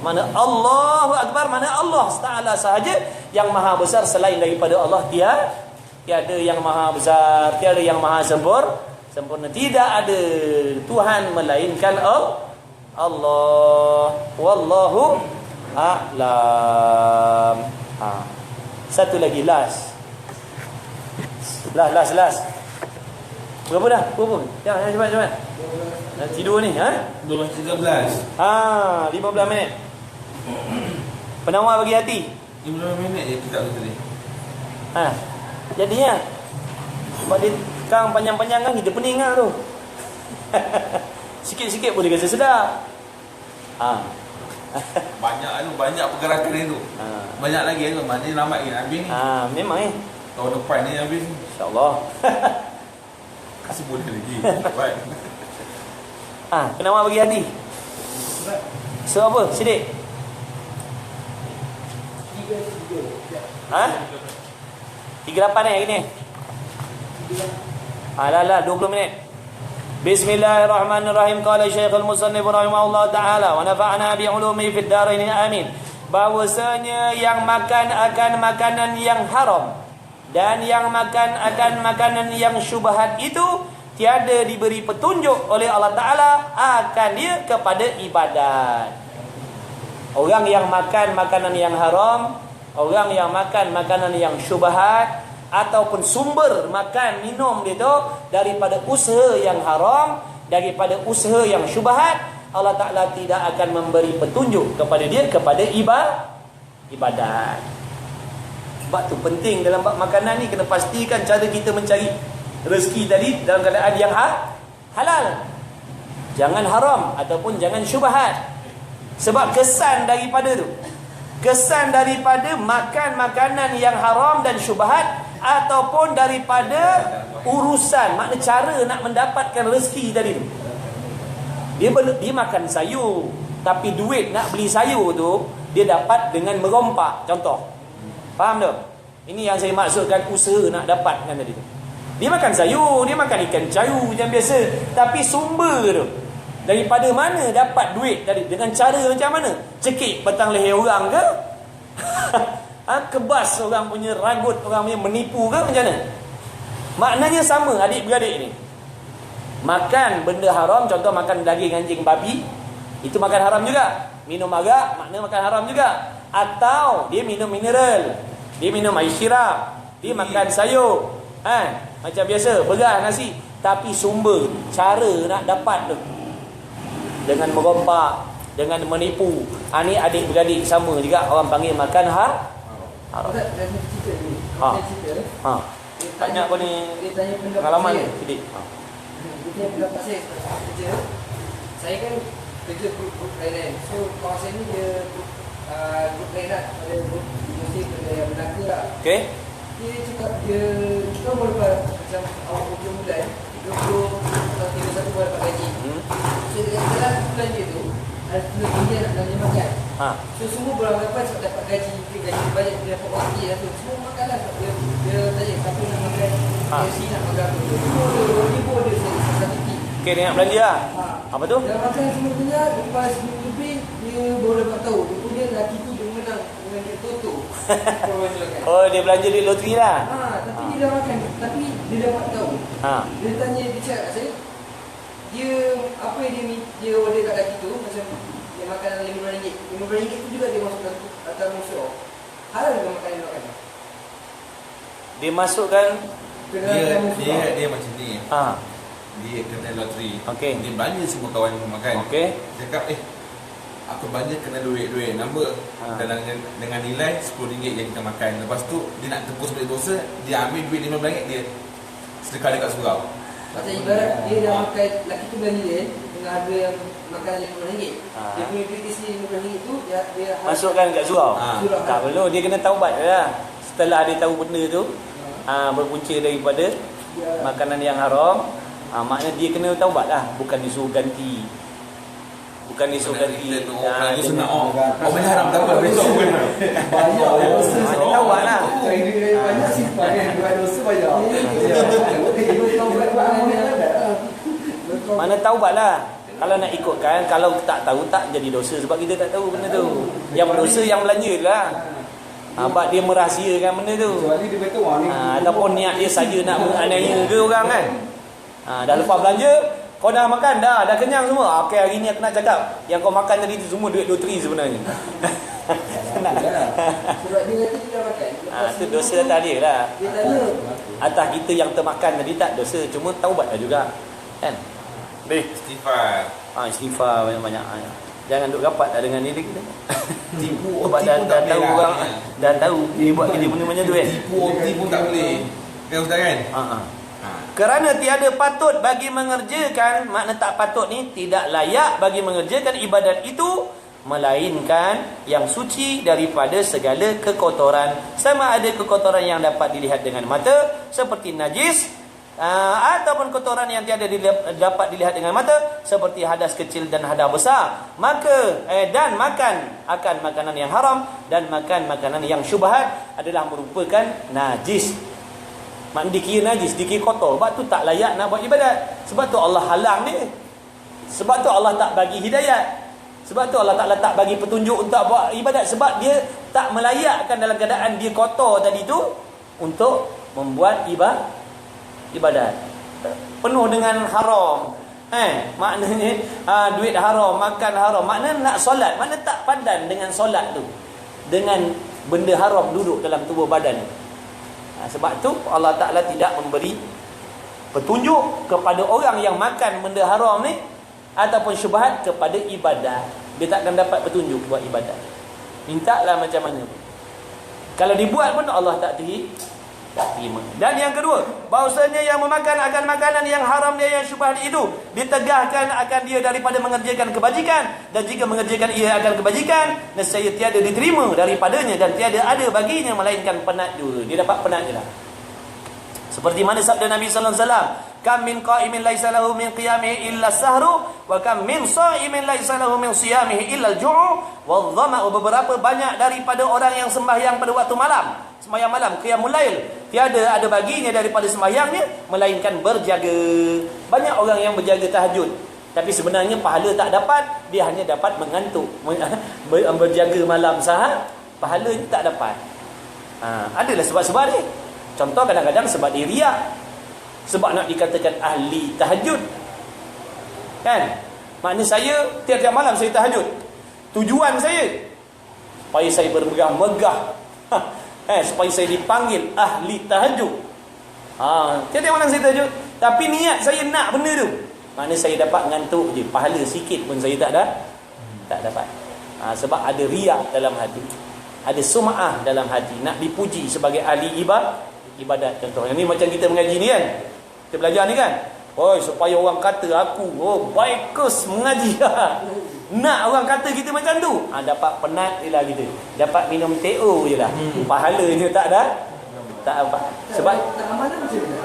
Mana Allahu Akbar, mana Allah Ta'ala sahaja yang maha besar. Selain daripada Allah tiada yang maha besar, tiada yang maha sempurna. Tidak ada Tuhan melainkan Allah. Wallahu a'lam. Satu lagi, last. Berapa dah? Berapa? Cepat. Dah tidur ni, 12.13. 15 minit. Penawar bagi hati. 15 minit je kita tadi. Jadinya sebab dia kang panjang-panjang kan kita pening lah tu. Sikit-sikit pun dia rasa sedap. Banyak pergerakan ni tu. Banyak lagi tu. Maknanya lambat lagi nak habis ni. Memang Tahun depan ni habis ni. InsyaAllah. Kasih boleh lagi. Baik. Kenapa bagi hati? So apa? Sidik? 38 hari ni? Dah 20 minit. Bismillahirrahmanirrahim. Qala Syekhul Musannif rahimahullah ta'ala wa nafa'na bi'ulumi fid darain amin. Bahwasanya yang makan akan makanan yang haram dan yang makan akan makanan yang syubhat itu tiada diberi petunjuk oleh Allah Ta'ala akan dia kepada ibadat. Orang yang makan makanan yang haram, orang yang makan makanan yang syubhat, ataupun sumber makan minum dia tu daripada usaha yang haram, daripada usaha yang syubhat, Allah Ta'ala tidak akan memberi petunjuk kepada dia kepada ibadat. Sebab tu penting dalam bab makanan ni, kena pastikan cara kita mencari rezeki tadi dalam keadaan yang halal. Jangan haram ataupun jangan syubhat. Sebab kesan daripada makan makanan yang haram dan syubhat, ataupun daripada urusan, makna cara nak mendapatkan rezeki tadi tu. Dia makan sayur, tapi duit nak beli sayur tu dia dapat dengan merompak. Contoh, faham tak? Ini yang saya maksudkan usaha nak dapatkan tadi tu. Dia makan sayur, dia makan ikan cayu yang biasa, tapi sumber tu daripada mana dapat duit tadi? Dengan cara macam mana? Cekik petang leher orang ke? Kebas orang punya ragut, orang punya menipu ke macam mana? Maknanya sama adik-beradik ni. Makan benda haram, contoh makan daging anjing babi, itu makan haram juga. Minum arak, makna makan haram juga. Atau dia minum mineral, dia minum air syirap, dia makan sayur, macam biasa, beras, nasi. Tapi sumber, cara nak dapat tu dengan merompak, dengan menipu. Ni adik-beradik sama juga, orang panggil makan haram. Banyak pun ni pengalaman Sidik. Dia pendapat saya kerja. Saya kan kerja grup lain. So kawan saya ni dia grup lain lah. Ada grup musik, ada yang Melaka lah. Okay. Dia cakap kita boleh dapat macam awal hujung bulan 31 boleh dapat gaji. So dalam belanja tu ada dia nak belanja makan. So semua bulan dapat dapat gaji, gaji banyak, dia dapat wakil lah tu. Semua makan lah. Dia tanya siapa nak makan, KFC nak makan apa. Semua dia satu tim. Okay, dia nak belanja lah. Apa tu? Dia makan semua punya, lepas minggu lebih dia baru dapat tahu. Kemudian lelaki tu dia menang dengan dia Toto. Oh, dia belanja duit loteri lah. Tapi dia dah makan, tapi dia dapat tahu. Dia tanya, dia cakap kat saya, dia apa yang dia order kat lelaki tu, macam dia makan RM5. RM5 tu juga dia masukkan atas musuh. Halal ke makan yang makan? Dia masukkan dia macam ni. Dia kena loteri. Okay. Dia belanja semua kawan dia makan. Okay. Dia cakap, aku belanja kena duit number dengan nilai RM10 yang kita makan. Lepas tu dia nak tebus balik dosa, dia ambil duit RM5, dia sedekah dekat surau. Macam ibarat dia dah makan, lelaki tu belanja dia dengan harga yang makan RM5. Dia punya duit isi RM5 tu dia masukkan kat surau. Tak perlu, dia kena taubat lah. Setelah dia tahu benda tu berpunca daripada makanan yang haram, maknanya dia kena taubat lah. Bukan disuruh ganti. Bukan disuruh ganti. Itu senang. Benda haram tak apa. banyak taubat lah. Banyak simpan kan, bukan dosa banyak. Mana taubat lah. Kalau nak ikutkan, kalau tak tahu tak jadi dosa sebab kita tak tahu benda tu. Yang dosa yang belanja lah. Sebab dia merahsiakan benda tu. Ataupun niat dia saja nak menganiaya ke orang kan. Dah lepas belanja, kau dah makan dah kenyang semua. Okey, hari ni aku nak cakap yang kau makan tadi tu semua duit loteri sebenarnya. Sebab dia kata dia dah makan. Tu dosa atas dia lah. Dia tanya, Atas kita yang termakan tadi tak dosa, cuma taubat lah juga. Kan? Istighfar. Istighfar banyak-banyak. Jangan duk rapat dah dengan diri kita. Tipu Sebab OT dah, pun dah tak tahu boleh orang, lah. dah tahu dia buat kerja benda macam tu kan. Tipu OT pun tak boleh. Kan Ustaz kan? Kerana tiada patut bagi mengerjakan, makna tak patut ni tidak layak bagi mengerjakan ibadat itu melainkan yang suci daripada segala kekotoran, sama ada kekotoran yang dapat dilihat dengan mata seperti najis, ataupun kotoran yang tiada dapat dilihat dengan mata seperti hadas kecil dan hadas besar. Maka dan makan akan makanan yang haram dan makan makanan yang syubhat adalah merupakan najis. Maknanya dikira najis, dikira kotor. Sebab tu tak layak nak buat ibadat. Sebab tu Allah halang dia. Sebab tu Allah tak bagi hidayat. Sebab tu Allah Ta'ala tak bagi petunjuk untuk buat ibadat. Sebab dia tak melayakkan dalam keadaan dia kotor tadi tu untuk membuat ibadat. Penuh dengan haram. Maknanya duit haram, makan haram. Maknanya nak solat, mana tak padan dengan solat tu. Dengan benda haram duduk dalam tubuh badan. Sebab tu Allah Ta'ala tidak memberi petunjuk kepada orang yang makan benda haram ni ataupun syubhat kepada ibadat. Dia tak akan dapat petunjuk buat ibadat. Mintalah macam mana. Kalau dibuat pun Allah tak terima. Dan yang kedua, bahawasanya yang memakan akan makanan yang haram dia yang syubhat itu ditegahkan akan dia daripada mengerjakan kebajikan, dan jika mengerjakan ia akan kebajikan, nescaya tiada diterima daripadanya dan tiada ada baginya melainkan penat juga. Dia dapat penat je lah. Seperti mana sabda Nabi sallallahu alaihi wasallam, kam min qa'imin laisa lahu min qiyamihi illa sahru wa kam min sha'imin laisa lahu min siyamihi illa al-ju'u wadh-dhama'u. Beberapa banyak daripada orang yang sembahyang pada waktu malam, sembahyang malam, qiyamul lail, tiada ada baginya daripada sembahyangnya melainkan berjaga. Banyak orang yang berjaga tahajud, tapi sebenarnya pahala tak dapat, dia hanya dapat mengantuk. Berjaga malam sahaja, pahalanya tak dapat. Adalah sebab-sebab dia. Contoh kadang-kadang sebab dia riak, sebab nak dikatakan ahli tahajud. Kan? Maknanya saya tiap-tiap malam saya tahajud. Tujuan saya supaya saya bermegah-megah. Supaya saya dipanggil ahli tahajud. Tiap-tiap malam saya tahajud, tapi niat saya nak benda tu. Maknanya saya dapat ngantuk je, pahala sikit pun saya tak dapat. Sebab ada riak dalam hati, ada sum'ah dalam hati, nak dipuji sebagai ahli ibadat. Contohnya ni macam kita mengaji ni kan, kita belajar ni kan, supaya orang kata aku baikus mengaji. Nak orang kata kita macam tu, dapat penat je lah kita, dapat minum TO je lah, pahalanya tak apa. Sebab tak amanah macam mana?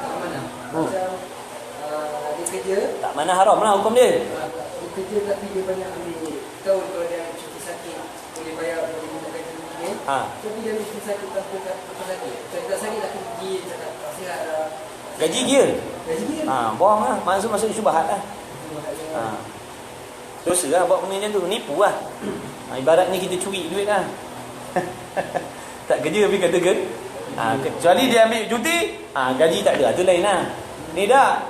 Tak amanah. Macam dia kerja, tak mana haram lah hukum dia. dia kerja tapi dia banyak ambil, tahu kalau dia cuti sakit boleh bayar, boleh gunakan cuti ni. Tapi dia ambil cuti sakit tanpa sakit. Kalau tak sakit tak pergi, cakap tak sihat lah. Gaji dia. Gaji dia. Bohong lah, masuk syubhat lah. Dosa lah buat benda macam tu, nipu lah. Ibaratnya kita curi duit lah. Tak kerja tapi kata kecuali dia ambil cuti, gaji tak ada, tu lain lah. Ni dah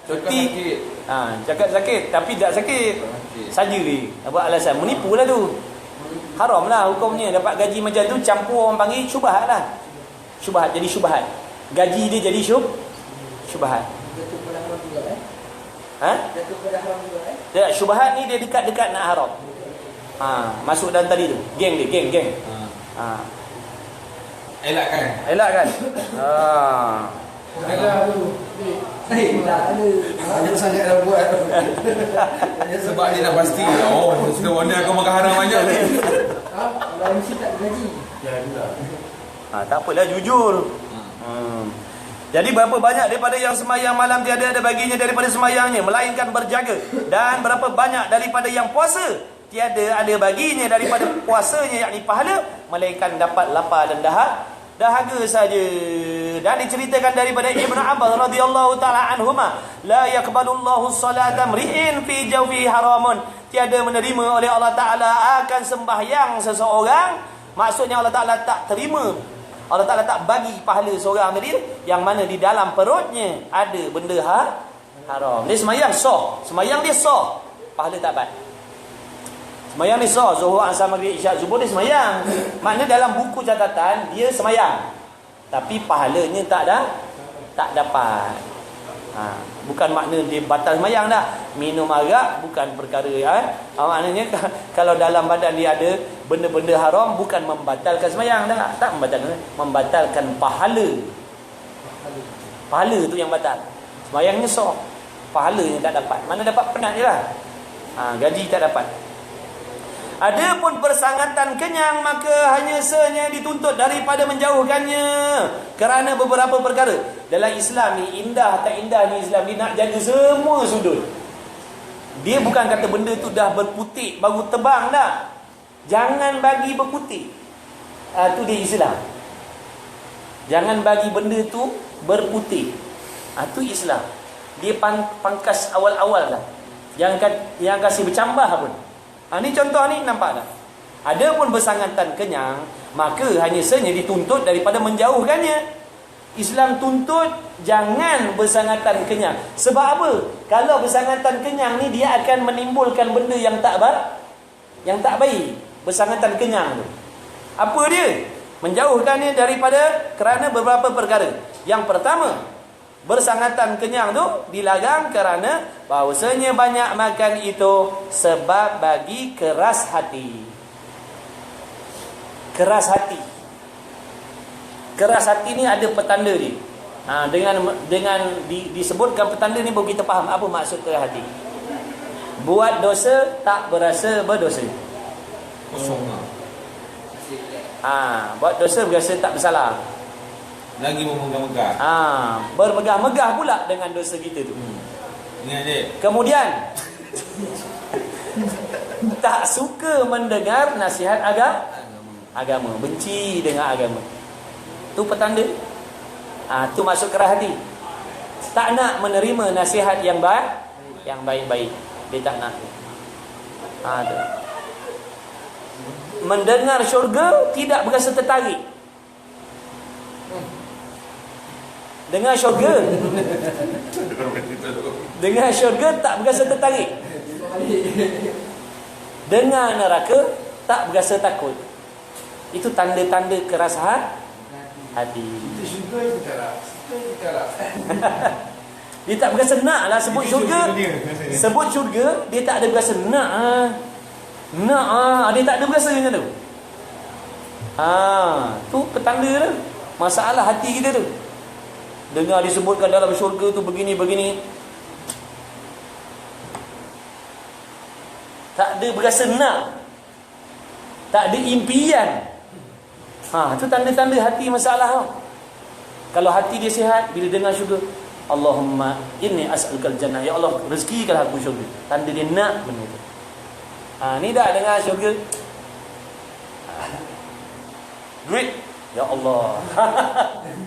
cuti, cakap sakit tapi tak sakit saja dia, apa alasan, menipu lah tu. Haram lah hukumnya. Dapat gaji macam tu, campur orang panggil syubhat lah. Syubhat jadi syubhat, gaji dia jadi syubhat. Jatuh pada haram juga Jatuh pada haram juga Syubhat ni dia dekat-dekat nak haram. Masuk dalam tadi tu, geng dia, geng. Elakkan. ada tu. Tak ada sangat dah buat. Sebab dia nak pasti sudah warna aku makan haram banyak ni. Kalau mesti tak gaji. Tak apalah, jujur. Jadi berapa banyak daripada yang sembahyang malam tiada ada baginya daripada sembahyangnya melainkan berjaga, dan berapa banyak daripada yang puasa tiada ada baginya daripada puasanya, yakni pahala, melainkan dapat lapar dan dahaga saja. Dan diceritakan daripada Ibnu Abbas radhiyallahu taala anhuma, la yaqbalullahu salata mri'in fi jawfi haramun, tiada menerima oleh Allah Taala akan sembahyang seseorang. Maksudnya Allah Taala tak terima, Allah Ta'ala tak bagi pahala seorang tadi yang mana di dalam perutnya ada benda haram. Dia semayang sah, semayang dia sah, pahala tak dapat. Semayang dia sah, Zuhur, Asar, Maghrib, Isyak, Zuhur dia semayang. Maknanya dalam buku catatan dia semayang, tapi pahalanya tak dapat. Bukan makna dia batal sembahyang dah. Minum arak bukan perkara maknanya kalau dalam badan dia ada benda-benda haram bukan membatalkan sembahyang dah. Tak membatalkan pahala. Pahala tu yang batal. Sembahyangnya sah. Pahalanya tak dapat. Mana dapat penat je lah. Gaji tak dapat. Adapun persangatan kenyang maka hanya senya dituntut daripada menjauhkannya kerana beberapa perkara. Dalam Islam ni indah tak indah ni Islam ni nak jaga semua sudut. Dia bukan kata benda tu dah berputik baru tebang dah. Jangan bagi berputik. Tu dia Islam. Jangan bagi benda tu berputik. Tu Islam. Dia pangkas awal-awal lah. Yang kasih bercambah pun. Ni contoh ni nampak tak? Adapun bersangatan kenyang maka hanya saja dituntut daripada menjauhkannya. Islam tuntut jangan bersangatan kenyang. Sebab apa? Kalau bersangatan kenyang ni dia akan menimbulkan benda yang tak baik. Bersangatan kenyang tu. Apa dia? Menjauhkannya daripada kerana beberapa perkara. Yang pertama, bersangatan kenyang tu dilarang kerana bahawasanya banyak makan itu sebab bagi keras hati. Keras hati. Keras hati ni ada petanda dia. Dengan disebutkan petanda ni baru kita faham apa maksud keras hati. Buat dosa tak berasa berdosa. Kosong lah. Buat dosa berasa tak bersalah. Lagi memegah-megah. Bermegah-megah pula dengan dosa kita tu. Ingat je. Kemudian tak suka mendengar nasihat agama, benci dengan agama. Tu petanda. Tu masuk keras hati. Tak nak menerima nasihat yang baik-baik. Dia tak nak. Tu. Mendengar syurga tidak berasa tertarik. Dengar syurga tak berasa tertarik. Dengar neraka tak berasa takut. Itu tanda-tanda keras hati. Itu syurga itu tak. Dia tak berasa nak lah sebut syurga. Sebut syurga dia tak ada berasa nak. Dia tak ada berasa macam tu. Tu petanda tu. Masalah hati kita tu. Dengar disebutkan dalam syurga tu begini-begini, tak ada berasa nak, tak ada impian. Tu tanda-tanda hati masalah. Kalau hati dia sihat, bila dengar syurga, Allahumma inni as'alukal jannah, ya Allah rezekikanlah aku syurga. Tanda dia nak benda tu. Ni dah dengar syurga, duit, ya Allah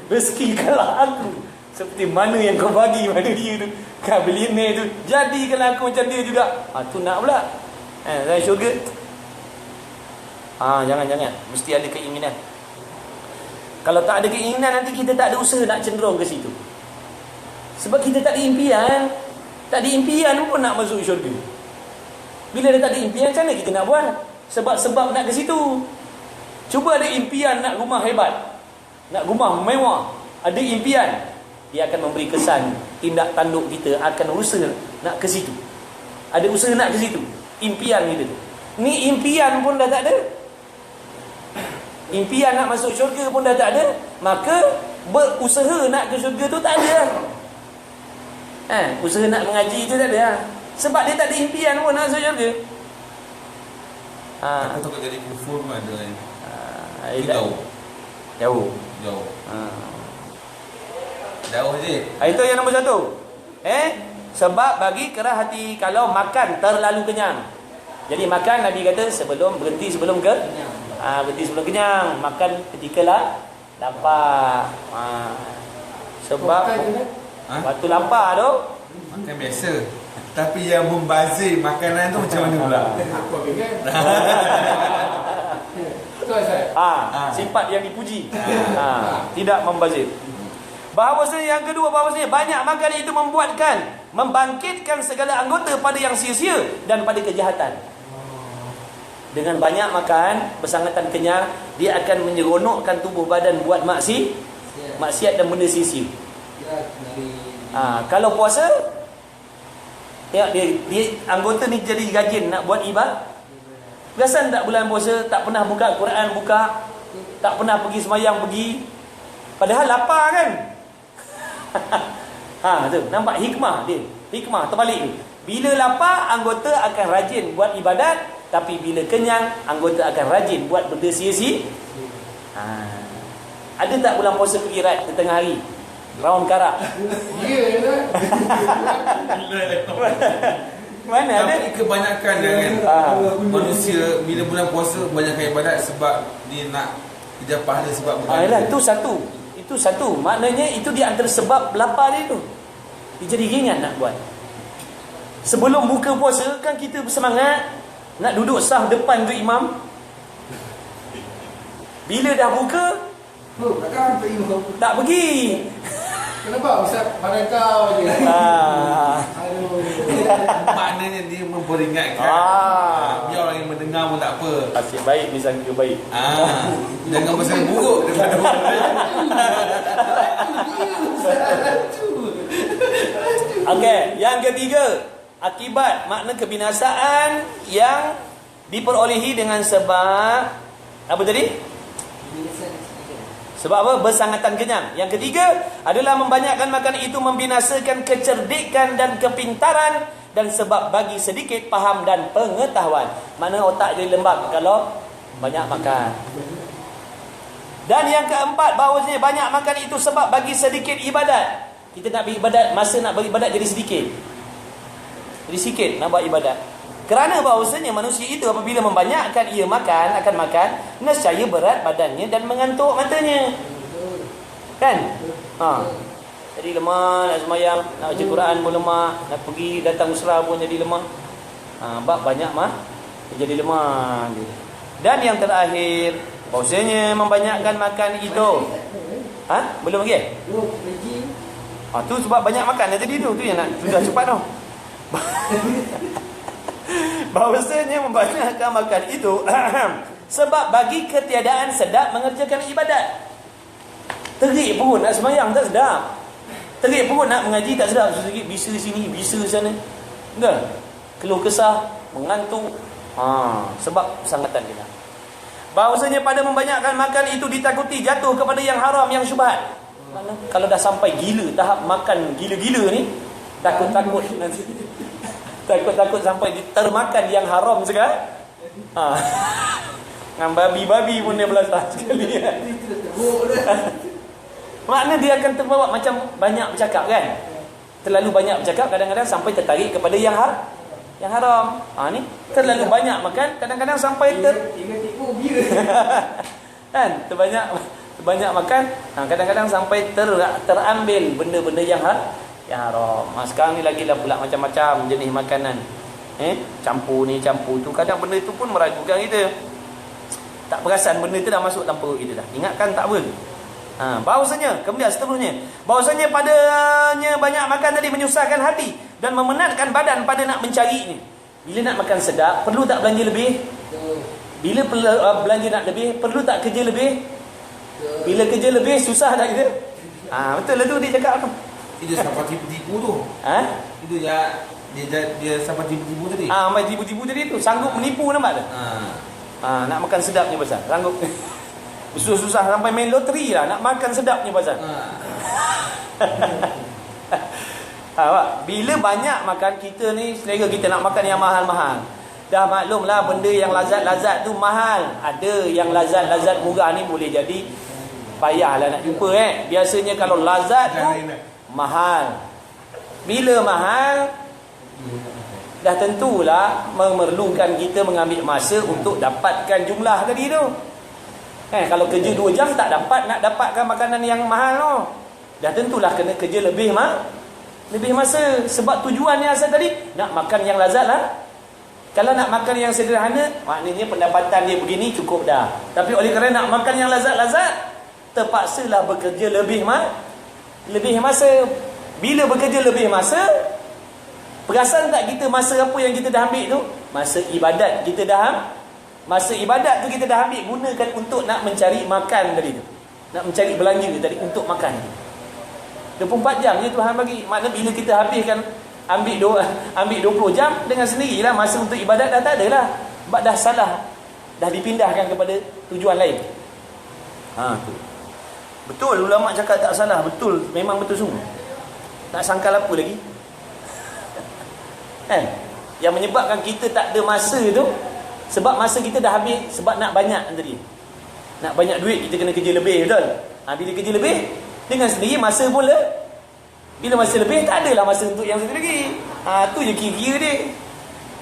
rezekikanlah aku seperti mana yang kau bagi pada dia tu. Billionaire tu, jadikanlah aku macam dia juga. Tu nak pula dalam syurga. Jangan mesti ada keinginan. Kalau tak ada keinginan, nanti kita tak ada usaha nak cenderung ke situ. Sebab kita tak ada impian. Tak ada impian pun nak masuk syurga. Bila dah tak ada impian, macam mana kita nak buat? Sebab nak ke situ. Cuba ada impian nak rumah hebat, nak rumah mewah, ada impian, dia akan memberi kesan tindak tanduk kita akan usaha nak ke situ. Ada usaha nak ke situ. Impian kita tu. Ni impian pun dah tak ada. Impian nak masuk syurga pun dah tak ada. Maka berusaha nak ke syurga tu tak ada. Usaha nak mengaji tu tak ada. Sebab dia tak ada impian pun nak masuk syurga. Aku takut jadi kufur pun ada kan. Jauh. Jauh je. Itu yang nombor 1. Sebab bagi keras hati kalau makan terlalu kenyang. Jadi makan, Nabi kata berhenti sebelum kenyang. Makan ketika lapar. Sebab waktu lapar tu makan biasa. Tapi yang membazir makanan tu macam mana pula? Aku kan. Sifat yang dipuji. Tidak membazir. Bahawasanya yang kedua, bahawasanya banyak makan itu membangkitkan segala anggota pada yang sia-sia dan pada kejahatan. Dengan banyak makan, bersangatan kenyang, dia akan menyeronokkan tubuh badan buat maksiat dan benda sia-sia. Dari Kalau puasa, dia anggota ni jadi rajin nak buat ibadah. Perasan tak bulan puasa tak pernah buka Quran, tak pernah pergi semayang pergi. Padahal lapar kan? Tu nampak hikmah dia. Hikmah terbalik tu. Bila lapar, anggota akan rajin buat ibadat, tapi bila kenyang, anggota akan rajin buat benda sia-sia. Ada tak bulan puasa pergi rat di tengah hari? Raun karak. Mana ada? Tapi kebanyakan kan manusia bila bulan puasa banyakkan ibadat sebab dia nak kejar pahala sebab Yalah, itu satu. Maknanya itu di antara sebab lapar dia tu. Dia jadi ringan nak buat. Sebelum buka puasa kan kita bersemangat nak duduk saf depan tu imam. Bila dah buka, takkan imam tak pergi. Kenapa Ustaz pada kau je? Aduh. maknanya dia memperingatkan. Biar orang yang mendengar pun tak apa. Asyik baik ni sangka baik. Jangan pasal buruk daripada Okey, yang ketiga, akibat makna kebinasaan yang diperolehi dengan sebab apa tadi? Sebab apa? Bersangatan kenyang. Yang ketiga adalah membanyakkan makan itu membinasakan kecerdikan dan kepintaran dan sebab bagi sedikit faham dan pengetahuan. Mana otak jadi lembab kalau banyak makan. Dan yang keempat, bahawasanya banyak makan itu sebab bagi sedikit ibadat. Kita nak beribadat, masa nak beribadat jadi sedikit. Jadi sikit nak buat ibadat. Kerana bahawasanya manusia itu apabila membanyakkan ia akan makan, nescaya berat badannya dan mengantuk matanya. Kan? Jadi lemah, nak semayang, nak baca Quran pun lemah, nak pergi datang usrah pun jadi lemah. Bab banyak jadi lemah. Dan yang terakhir, bahawasanya membanyakkan makan itu. Belum lagi? Tu sebab banyak makan tadi tu yang nak sudah cepat tu. Bahawasanya membanyakkan makan itu sebab bagi ketiadaan sedap mengerjakan ibadat. Terik pun nak semayang tak sedap. Terik pun nak mengaji tak sedap. Sedikit bisa sini, bisa sana. Kan? Keluh kesah, mengantuk. Sebab sangatan dia. Bahawasanya pada membanyakkan makan itu ditakuti jatuh kepada yang haram, yang syubhat. Mana kalau dah sampai gila, tahap makan gila-gila ni, takut-takut nanti. Takut-takut sampai termakan yang haram sekarang. Dengan babi-babi pun dia belasah sekali. Makna dia akan terbawa macam banyak bercakap kan. Terlalu banyak bercakap kadang-kadang sampai tertarik kepada yang haram. Ni terlalu banyak makan kadang-kadang sampai kan, terbanyak makan kadang-kadang sampai terambil benda-benda yang haram. Sekarang ni lagi lah pula macam-macam jenis makanan. Campur ni, campur tu. Kadang benda tu pun meragukan kita. Tak perasan benda tu dah masuk dalam perut kita dah. Ingatkan tak apa. Bahawasanya, kemudian seterusnya, bahawasanya padanya banyak makan tadi menyusahkan hati dan memenatkan badan pada nak mencarinya. Bila nak makan sedap, perlu tak belanja lebih? Bila belanja nak lebih, perlu tak kerja lebih? Bila kerja lebih, susah tak kita? Betul lah tu dia cakap tu. Itu sampai tipu-tipu tu. Itu dia sampai tipu-tipu tadi. Sampai tipu-tipu tadi tu. Sanggup menipu nampak tak? Nak makan sedap ni pasal. Sanggup. Susah-susah sampai main loteri lah. Nak makan sedap ni pasal. Bila banyak makan kita ni, selera kita nak makan yang mahal-mahal. Dah maklumlah benda yang lazat-lazat tu mahal. Ada yang lazat-lazat murah ni boleh jadi payahlah nak jumpa Biasanya kalau lazat tu mahal. Bila mahal, dah tentulah memerlukan kita mengambil masa untuk dapatkan jumlah tadi tu. Kalau kerja 2 jam tak dapat nak dapatkan makanan yang mahal tu. Dah tentulah kena kerja lebih masa. Sebab tujuannya asal tadi nak makan yang lazat lah. Kalau nak makan yang sederhana, maknanya pendapatan dia begini cukup dah. Tapi oleh kerana nak makan yang lazat-lazat, terpaksalah bekerja lebih masa. Bila bekerja lebih masa, perasan tak kita masa apa yang kita dah ambil tu? Masa ibadat kita dah ambil, gunakan untuk nak mencari makan tadi tu. Nak mencari belanja tadi untuk makan. 24 jam je Tuhan bagi. Makna bila kita habiskan ambil 20 jam dengan sendirilah masa untuk ibadat dah tak ada lah. Sebab dah salah. Dah dipindahkan kepada tujuan lain. Tu. Betul ulama cakap tak salah, betul, memang betul sungguh. Nak sangkal apa lagi? Kan? Yang menyebabkan kita tak ada masa tu sebab masa kita dah habis sebab nak banyak tadi. Nak banyak duit kita kena kerja lebih, betul? Bila kerja lebih dengan sendiri masa pula bila masa lebih tak adalah masa untuk yang satu lagi. Tu je kira-kira dia.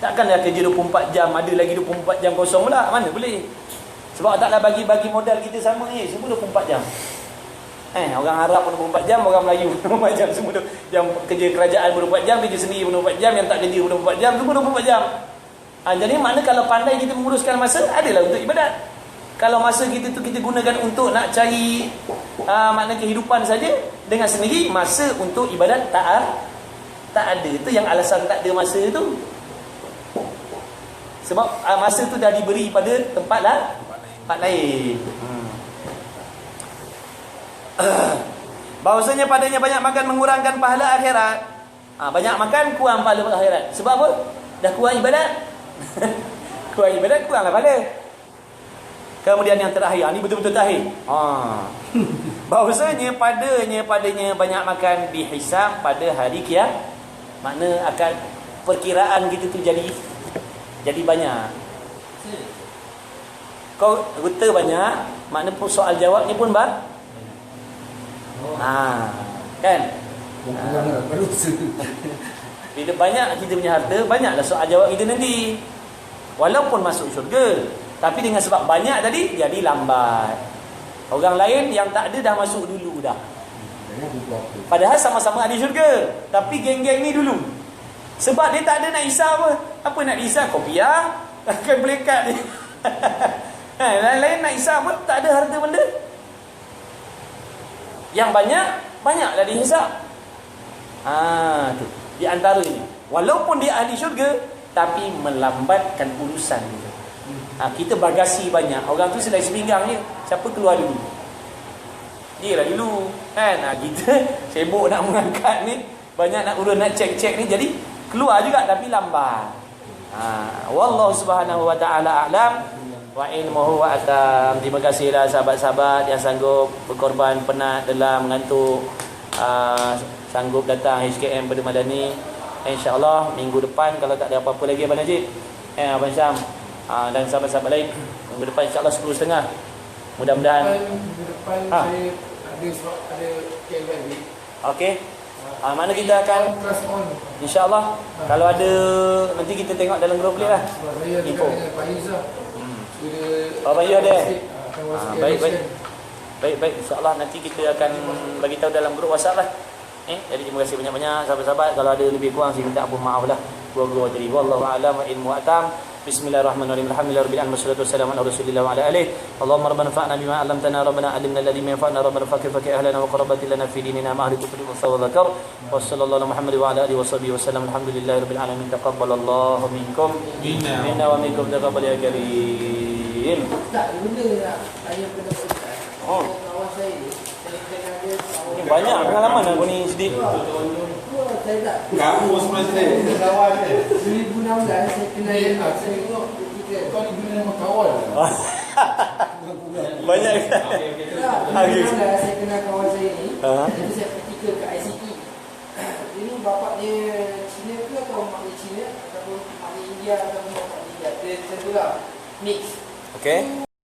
Takkanlah kerja 24 jam ada lagi 24 jam kosong pula, mana boleh. Sebab taklah bagi modal kita sama ni, semua 24 jam. Orang Arab pun 24 jam, orang Melayu 24 jam, semua yang kerja kerajaan pun 24 jam, kerja sendiri pun 24 jam, yang tak kerja pun 24 jam, semua 24 jam. Jadi makna kalau pandai kita menguruskan masa, adalah untuk ibadat. Kalau masa kita tu kita gunakan untuk nak cari makna kehidupan saja, dengan sendiri masa untuk ibadat tak ada. Itu yang alasan tak ada masa tu. Sebab masa tu dah diberi pada tempat lain. Bahawasanya padanya banyak makan mengurangkan pahala akhirat. Banyak makan kurang pahala akhirat. Sebab apa? Dah kurang ibadat. Kurang ibadat, kuranglah pahala. Kemudian yang terakhir, ini betul-betul terakhir. Bahawasanya padanya banyak makan dihisab pada hari kiamat. Makna akan perkiraan kita tu jadi banyak. Kau ruta banyak, makna soal jawab ni pun kan? Bila banyak kita punya harta, banyaklah soal jawab kita nanti. Walaupun masuk syurga, tapi dengan sebab banyak tadi jadi lambat. Orang lain yang tak ada dah masuk dulu dah. Padahal sama-sama ada syurga, tapi geng-geng ni dulu. Sebab dia tak ada nak hisap apa. Apa nak hisap? Kopiah akan belekat dia. Lain-lain nak hisap apa? Tak ada harta benda. Yang banyaklah dihisap. Tu. Di antara ini. Walaupun dia ahli syurga, tapi melambatkan urusan dia. Kita bagasi banyak. Orang tu selai sepinggang je. Siapa keluar dulu? Dia lah dulu. Kan? Kita sibuk nak mengangkat ni. Banyak nak urus, nak cek-cek ni. Jadi keluar juga tapi lambat. Wallahu subhanahu wa ta'ala a'lam wa ilmuhu wa atam. Terima kasihlah sahabat-sahabat yang sanggup berkorban, penat, lelah, mengantuk, sanggup datang HKM pada malam ni. InsyaAllah minggu depan kalau tak ada apa-apa lagi Abang Najib, Abang Syam, dan sahabat-sahabat lain, minggu depan insyaAllah 10.30. Mudah-mudahan minggu depan saya ada sebab ada KLB. Okey. Mana kita akan InsyaAllah kalau ada nanti kita tengok dalam grup boleh lah. Saya info. dengan Pak Yuzah. Pak Yu ada. Baik. InsyaAllah nanti kita akan bagi tahu dalam grup WhatsApp lah. Jadi terima kasih banyak-banyak sahabat-sahabat. Kalau ada lebih kurang saya minta ampun, maaf lah. Gua jadi wallahu a'lam wa ilmu atam. Bismillahirrahmanirrahim. Alhamdulillahirabbil alamin wassalatu wassalamu ala rasulillah wa ala alihi. Allahumma rabbana fa'na bima 'allamtana rabbana 'allimna alladhi yanfa'una rabbana fakir ahlana wa qurrabati lana fi dinina ma ahli kutub wa dzakar. Wa sallallahu Muhammad wa ala alihi wa sahbihi wasallam. Alhamdulillahirabbil alamin. Taqabbalallahu minkum minna wa minkum taqabbal ya karim. Tak benda nak tanya pada Ustaz. Kawan saya ni Ini banyak pengalaman aku ni sedih. saya tak Kamu sebenarnya kawan dia. 2016 saya kenal saya tengok ketika Kau ni guna nama kawan. Banyak. 2016 saya kenal kawan saya ni. Jadi saya praktikal ke ICT. Ini bapak dia Cina ke atau mak dia Cina ataupun mak dia India ataupun bapak dia India. Dia tentulah mix. Okey.